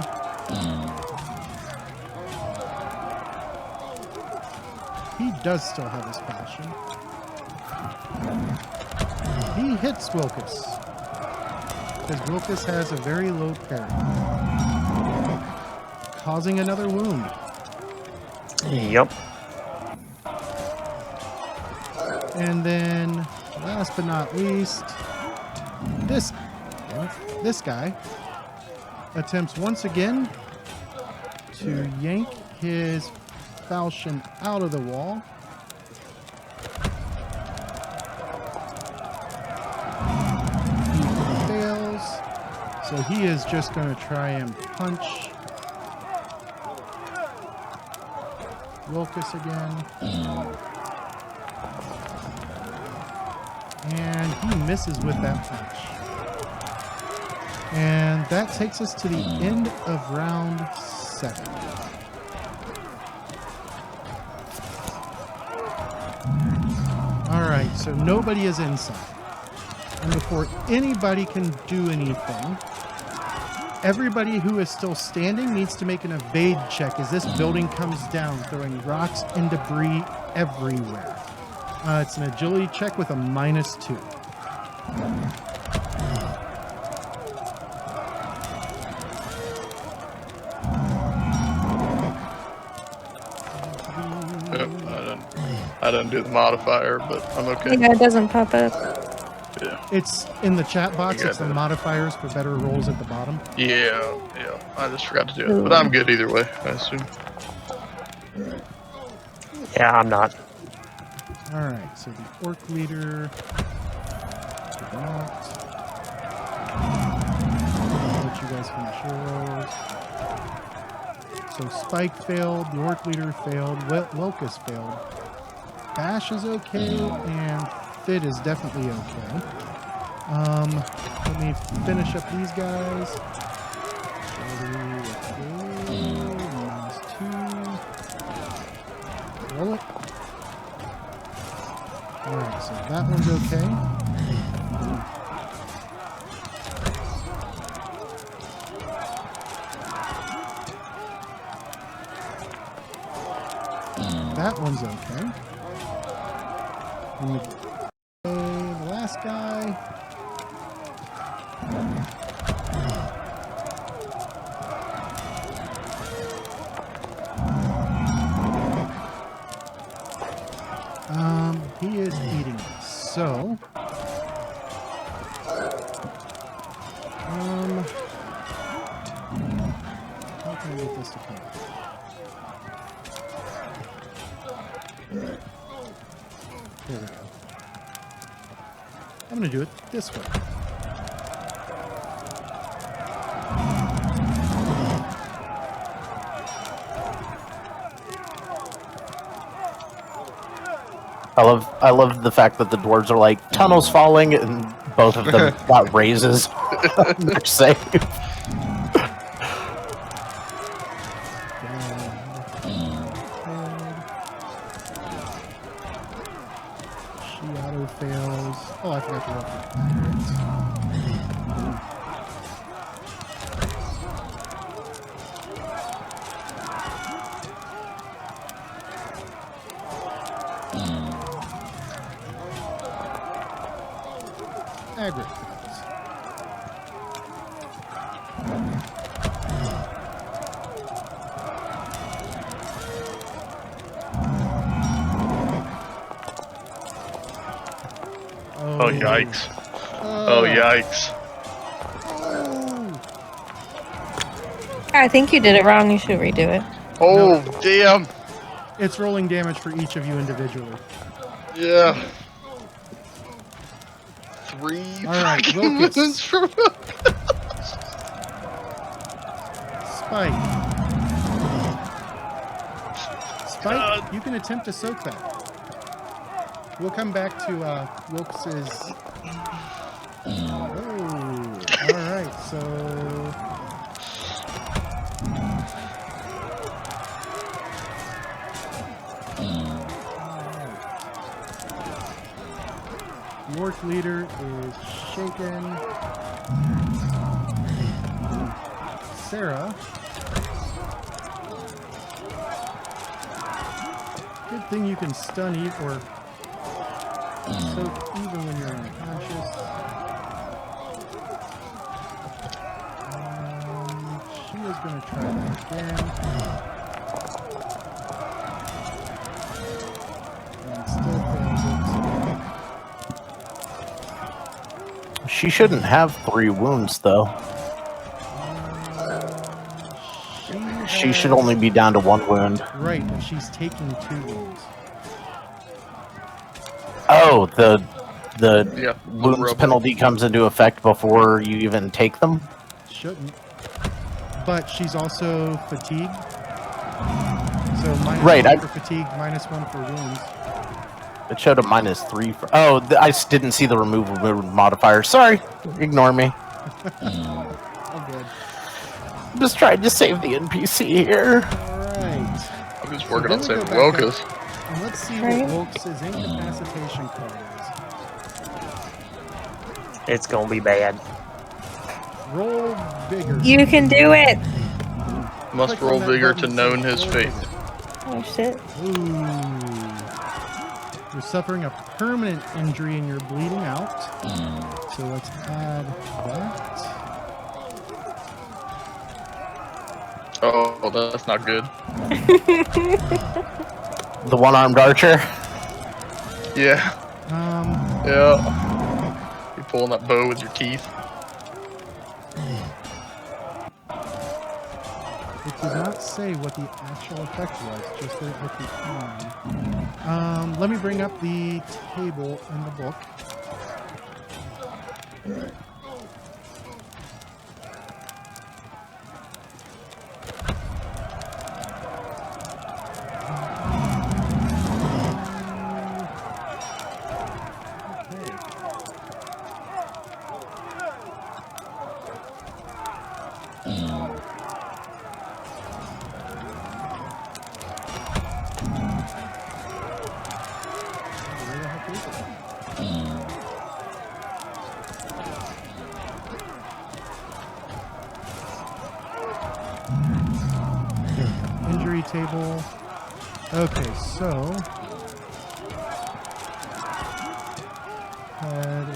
He does still have his passion. He hits Wilkus. Because Wilkus has a very low parry. Causing another wound. Yep. And then, last but not least, this guy attempts once again to yank his falchion out of the wall. He fails, so he is just going to try and punch Wilkus again. And he misses with that punch. And that takes us to the end of round 7. Alright, so nobody is inside. And before anybody can do anything, everybody who is still standing needs to make an evade check as this building comes down, throwing rocks and debris everywhere. It's an agility check with a -2. I didn't do the modifier, but I'm okay. Yeah, it doesn't pop up. Yeah. It's in the chat box. You It's got the that. modifiers for better rolls at the bottom. Yeah. I just forgot to do it, but I'm good either way, I assume. Yeah, I'm not. Alright, so the orc leader did not. I'll let you guys finish your rolls. So Spike failed, the orc leader failed, Wilkus failed. Bash is okay, and Fit is definitely okay. Let me finish up these guys. -2. Roll it. Alright, so that one's okay. That one's okay. And the last guy. He is eating it. So, how can I get this to come out? There we go. I'm going to do it this way. I love the fact that the dwarves are like tunnels falling, and both of them got raises. They're safe. She auto fails. Oh, I forgot to roll for Agrit fails. Oh, yikes. Oh, yikes. I think you did it wrong. You should redo it. Oh, damn. It's rolling damage for each of you individually. Yeah. 3 Alright, fucking Wilkus. wounds from Spike. God. You can attempt to soak that. We'll come back to Wilkes's. Oh, all right. So the orc leader is shaken. Sara. Good thing you can stun or soak even when you're unconscious. She is going to try that again. And still fails it. She shouldn't have 3 wounds, though. She should only be down to 1 wound. Right, but she's taking 2 wounds. Oh, the Yeah, wounds rubber. penalty comes into effect before you even take them? Shouldn't. But she's also fatigued. So minus Right, 1 for fatigue, minus 1 for wounds. It showed a -3 for... Oh, I didn't see the remove wound modifier. Sorry. Ignore me. Oh, good. I'm just trying to save the NPC here. Alright. I'm just working on then we saving go back Wilkes. And let's see Right. what Wilkes' incapacitation card It's gonna be bad. is. Roll bigger. You can do it. Must Click on roll that vigor button to that known says his roll fate. bigger. Oh shit. Ooh. You're suffering a permanent injury and you're bleeding out. So let's add that. Oh, that's not good. The one-armed archer. Yeah, Um, yeah. You pulling that bow with your teeth. it did not say what the actual effect was, just that it hit the arm. Let me bring up the table in the book. Where the heck is it? Injury table. Okay, so had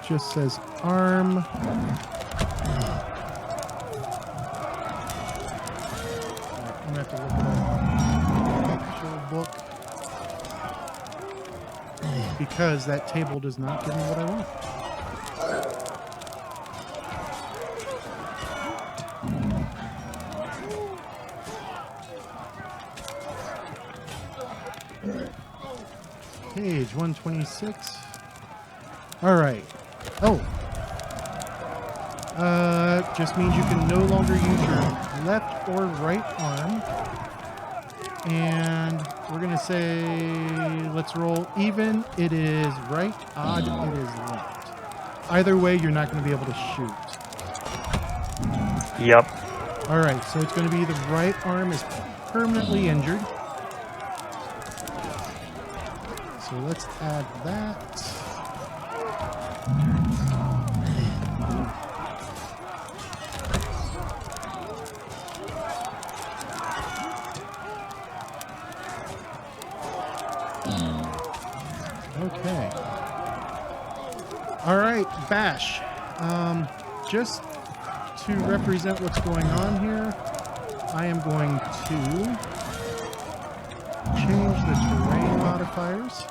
just says arm. I'm gonna have to look it up. Actual book. Because that table does not give me what I want. Page 126. All right. Oh. Just means you can no longer use your left or right arm. And we're going to say, let's roll even. It is right. Odd, it is left. Either way, you're not going to be able to shoot. Yep. All right, so it's going to be the right arm is permanently injured. So let's add that. Okay. All right, Bash. Just to represent what's going on here, I am going to change the terrain modifiers.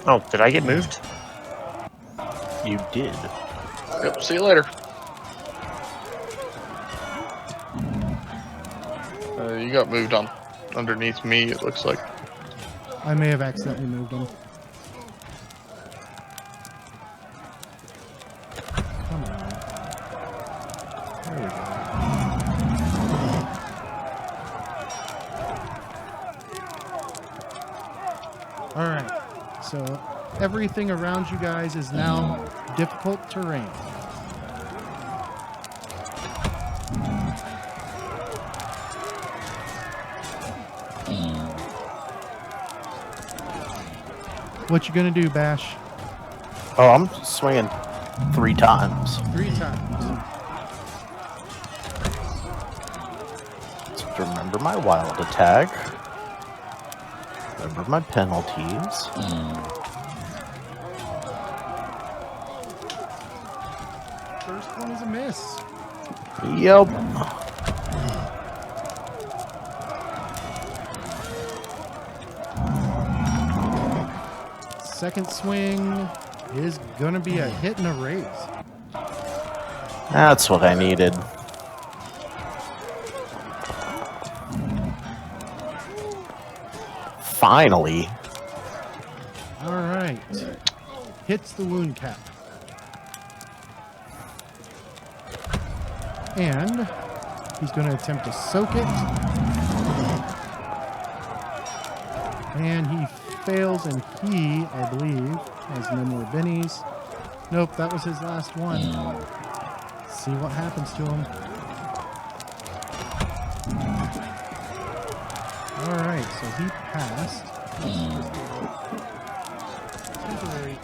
Oh, did I get moved? You did. Yep, see you later. You got moved on underneath me, it looks like. I may have accidentally moved them. Come on. There we go. All right. So everything around you guys is now difficult terrain. What you gonna do, Bash? Oh, I'm swinging 3 times. 3 times. Just remember my wild attack. Remember my penalties. First one is a miss. Yep. Second swing is gonna be a hit and a raise. That's what I needed. Finally. All right. Hits the wound cap. And he's going to attempt to soak it. And he fails, and he, I believe, has no more bennies. Nope, that was his last one. See what happens to him. All right, so he passed. Temporary.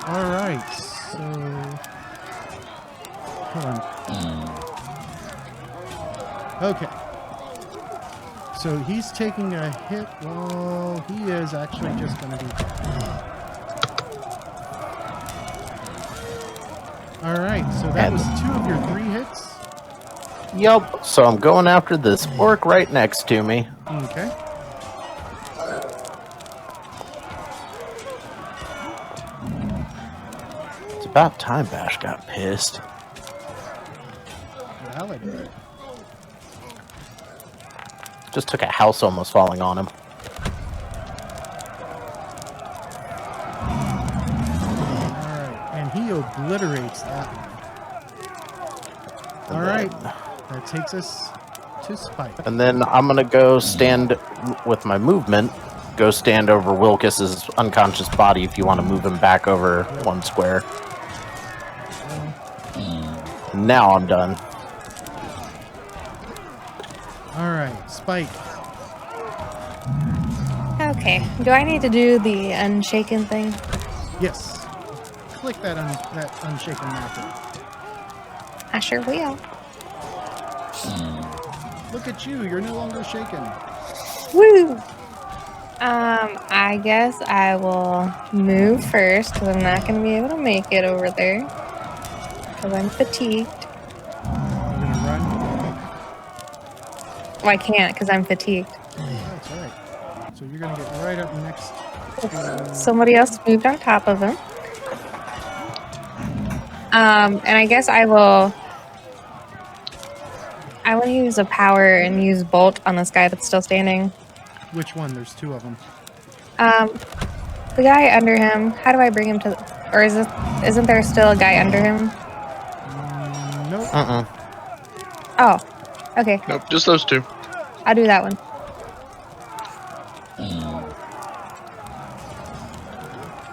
All right, so hold on. Okay. So he's taking a hit. Well, he is actually just going to be. All right, so that was 2 of your 3 hits. Yep. So I'm going after this orc right next to me. Okay. It's about time Bash got pissed. Valid. Just took a house almost falling on him. All right, and he obliterates that one. All right, that takes us to Spike. And then I'm going to go stand with my movement. Go stand over Wilkes's unconscious body if you want to move him back over 1 square. And now I'm done. All right, Spike. Okay. Do I need to do the unshaken thing? Yes. Click that unshaken marker. I sure will. Look at you. You're no longer shaken. Woo! I guess I will move first because I'm not going to be able to make it over there because I'm fatigued. You're gonna run. Well, I can't because I'm fatigued. That's all right. So you're gonna get right up next to. Somebody else moved on top of him. And I guess I will use a power and use bolt on this guy that's still standing. Which one? There's 2 of them. The guy under him. How do I bring him to? Or isn't there still a guy under him? Nope. Oh, okay. Nope, just those 2. I'll do that one.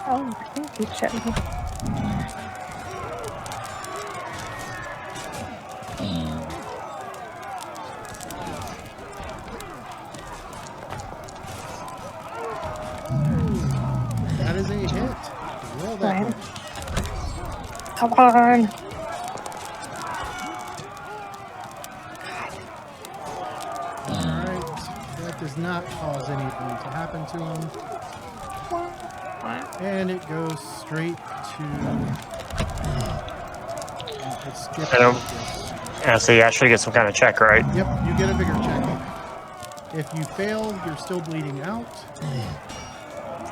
Oh, thank you, Shelby. That is a hit. Roll that Fine. one. Come on. Alright. That does not cause anything to happen to him. And it goes straight to. It skips I don't- Lucas. Yeah, so you actually get some kind of check, right? Yep, you get a bigger check. If you fail, you're still bleeding out.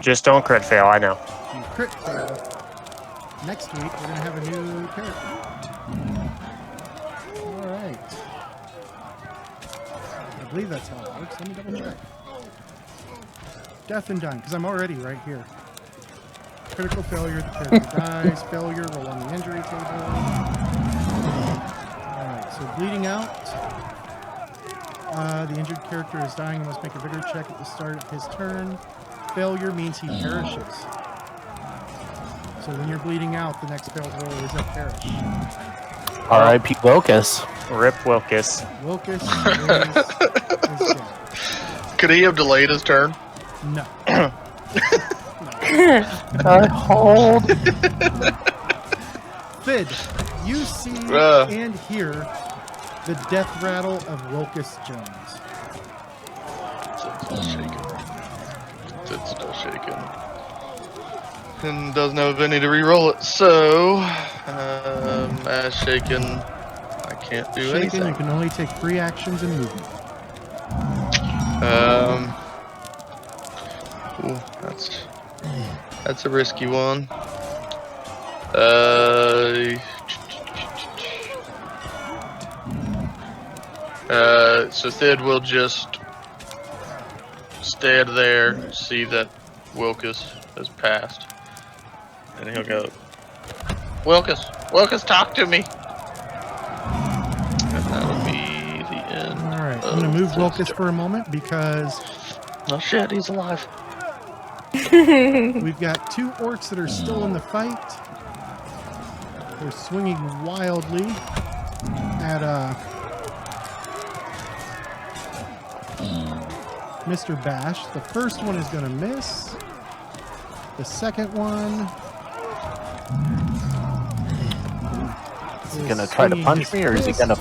Just don't crit fail, I know. You crit fail. Next week, we're going to have a new character. Alright. believe that's how it works. Let me double check. Death and dying, because I'm already right here. Critical failure, the character dies. Failure, roll on the injury table. Alright, so bleeding out. The injured character is dying and must make a vigor check at the start of his turn. Failure means he perishes. So when you're bleeding out, the next failed roll is a perish. R.I.P. Wilkus. Rip Wilkus. Wilkus is dead. Could he have delayed his turn? No. Hold. Fid, you see and hear the death rattle of Wilkus Jones. It's still shaking. It's still shaking. And doesn't have a Benny to re-roll it, so as shaken, I can't do Shaken, anything. you can only take 3 actions and movement. Ooh, that's a risky one. So Thid will just stand there, see that Wilkus has passed, and he'll go, Wilkus, talk to me. And that'll be the end. All right, I'm going to move Wilkus for a moment because Oh shit, he's alive. we've got 2 orcs that are still in the fight. They're swinging wildly at Mr. Bash. The first one is going to miss. The second one Is he gonna try to punch me, or is he gonna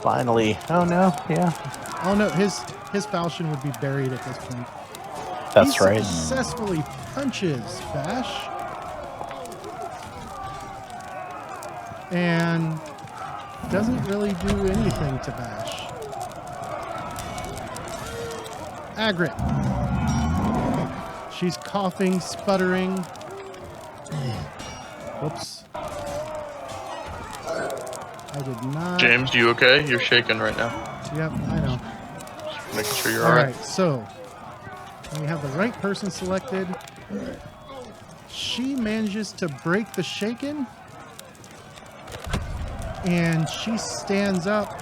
finally? Oh no, yeah. Oh no, his falchion would be buried at this point. That's He right. Successfully punches Bash, and doesn't really do anything to Bash. Agrit. She's coughing, sputtering. Whoops. I did not. James, you okay? You're shaking right now. Yep, I know. Just making sure you're All alright. right, so we have the right person selected. She manages to break the shaken, and she stands up.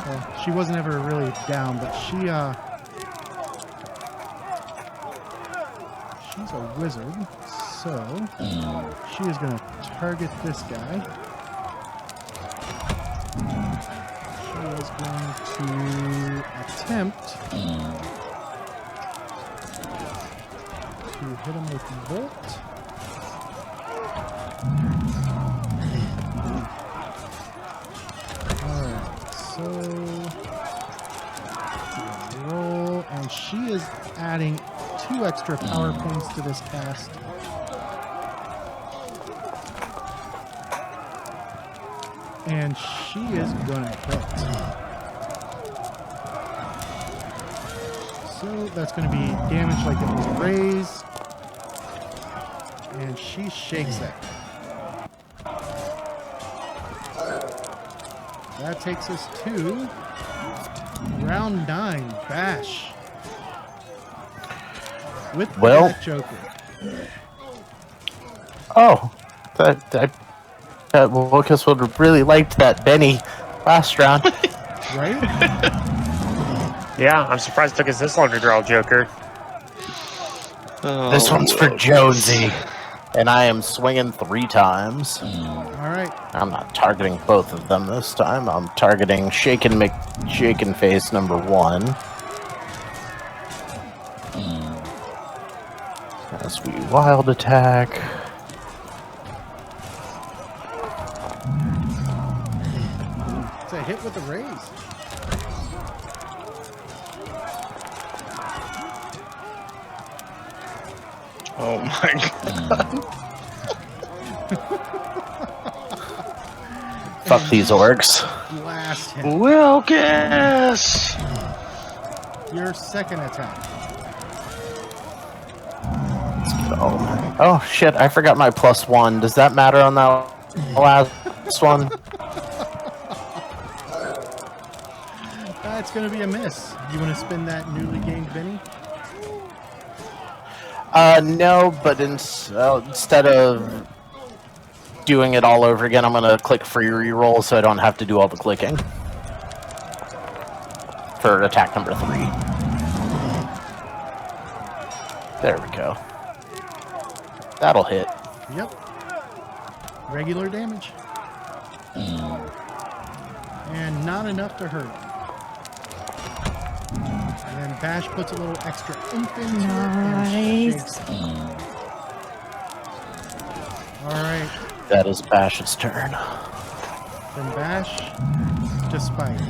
Well, she wasn't ever really down, but she's a wizard, so she is going to target this guy. She is going to attempt to hit him with Bolt. Alright, so roll, and she is adding 2 extra power points to this cast. And she is gonna hit. So that's gonna be damage like it was a raise. And she shakes that. That takes us to round 9, Bash. With the Well- Black Joker. Oh, that Wilkus would have really liked that Benny last round. Right? Yeah, I'm surprised it took us this long to draw a Joker. Oh, This one's for Wilkus. Jonesy, and I am swinging 3 times. Alright. I'm not targeting both of them this time. I'm targeting Shaken Face number 1. As we wild attack. It's a hit with the raise. Oh my god. Fuck these orcs. Blast him. Wilkus! Your second attack. Oh shit, I forgot my +1. Does that matter on that last one? It's going to be a miss. You want to spin that newly gained Benny? No, but instead of doing it all over again, I'm going to click free reroll so I don't have to do all the clicking. For attack number 3. There we go. That'll hit. Yep. Regular damage. And not enough to hurt. And then Bash puts a little extra oomph into it and shakes it. Alright. That is Bash's turn. From Bash to Spike.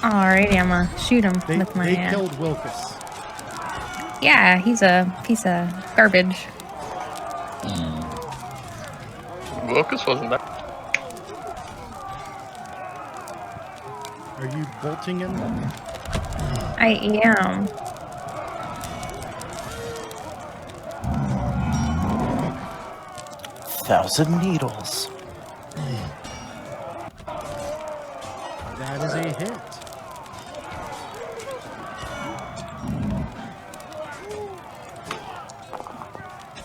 Alrighty, I'm gonna shoot him with my They killed Wilkus. Yeah, he's a piece of garbage. Wilkus wasn't that. Are you bolting him? I am. Thousand needles. That is a hit.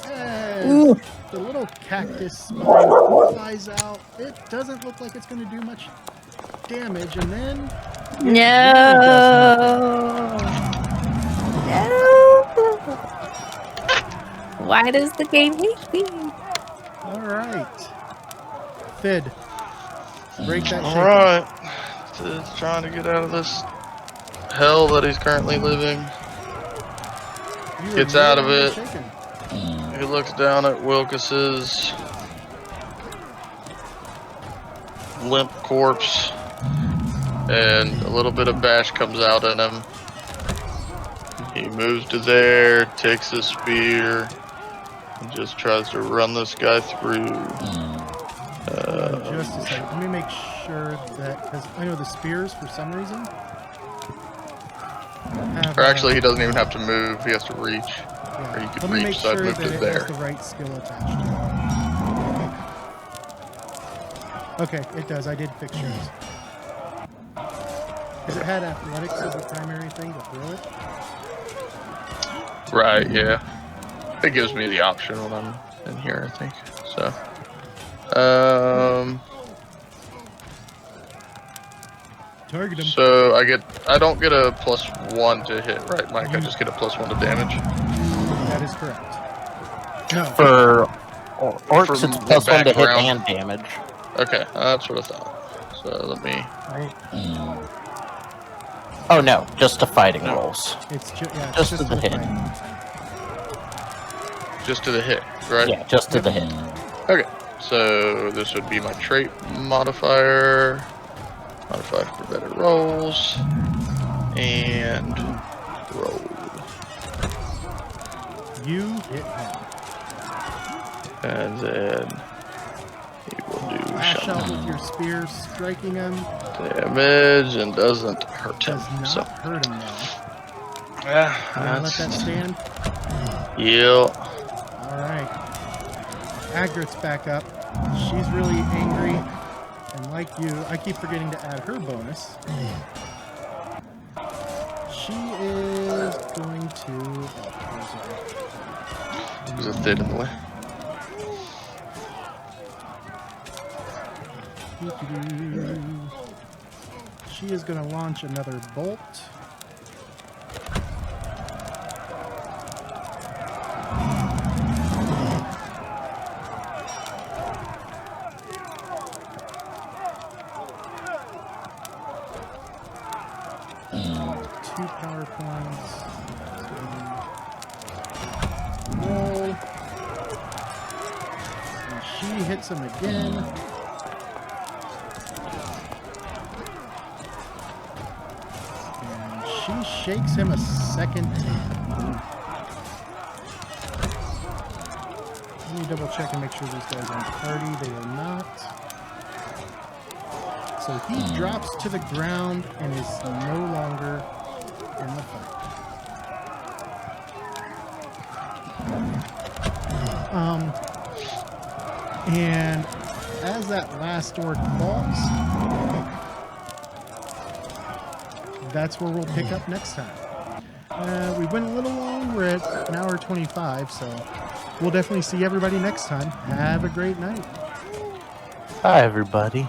As the little cactus spine flies out, it doesn't look like it's going to do much damage, and then No. No. Why does the game hate me? all right, Fid, break that shaking. Alright. He's trying to get out of this hell that he's currently living. You are Gets out of really it. shaken. He looks down at Wilkus's limp corpse, and a little bit of Bash comes out in him. He moves to there, takes his spear, and just tries to run this guy through. Just a second. Let me make sure that, because I know the spears, for some reason, have, Or actually, he doesn't even have to move, he has to reach. yeah. or you could Let me reach, make so I'd sure move that to it there. has the right skill attached to it. Okay, it does. I did fix yours. Because it had athletics as the primary thing to throw it. Right, yeah. It gives me the option when I'm in here, I think. So, Target him. so I don't get a +1 to hit, right, Mike? I just get a +1 to damage. That is correct. No. For orcs, For it's the +1 to hit background. and damage. Okay, that's what I thought. So let me. Right. Oh no, just to fighting No. rolls. It's yeah, Just to the hit. fighting. Just to the hit, right? Yeah, just to the hit. Okay, so this would be my trait modifier. Modifier for better rolls. And roll. You hit him. And then he will do Lash some out with your spear, striking him. damage and doesn't hurt him. Does not So, hurt him though. yeah, You wanna let that stand? yeah. Alright. Agrit's back up. She's really angry. And like you, I keep forgetting to add her bonus. She is going to... There's a thing in the way. She is going to launch another bolt. Two power points. Roll. And she hits him again. And she shakes him a second time. Let me double check and make sure these guys aren't party. They are not. So he drops to the ground and is no longer in the fight. And as that last orc falls, that's where we'll pick up next time. We went a little long. We're at an hour 25, so we'll definitely see everybody next time. Have a great night. Bye, everybody.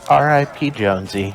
R.I.P. Jonesy.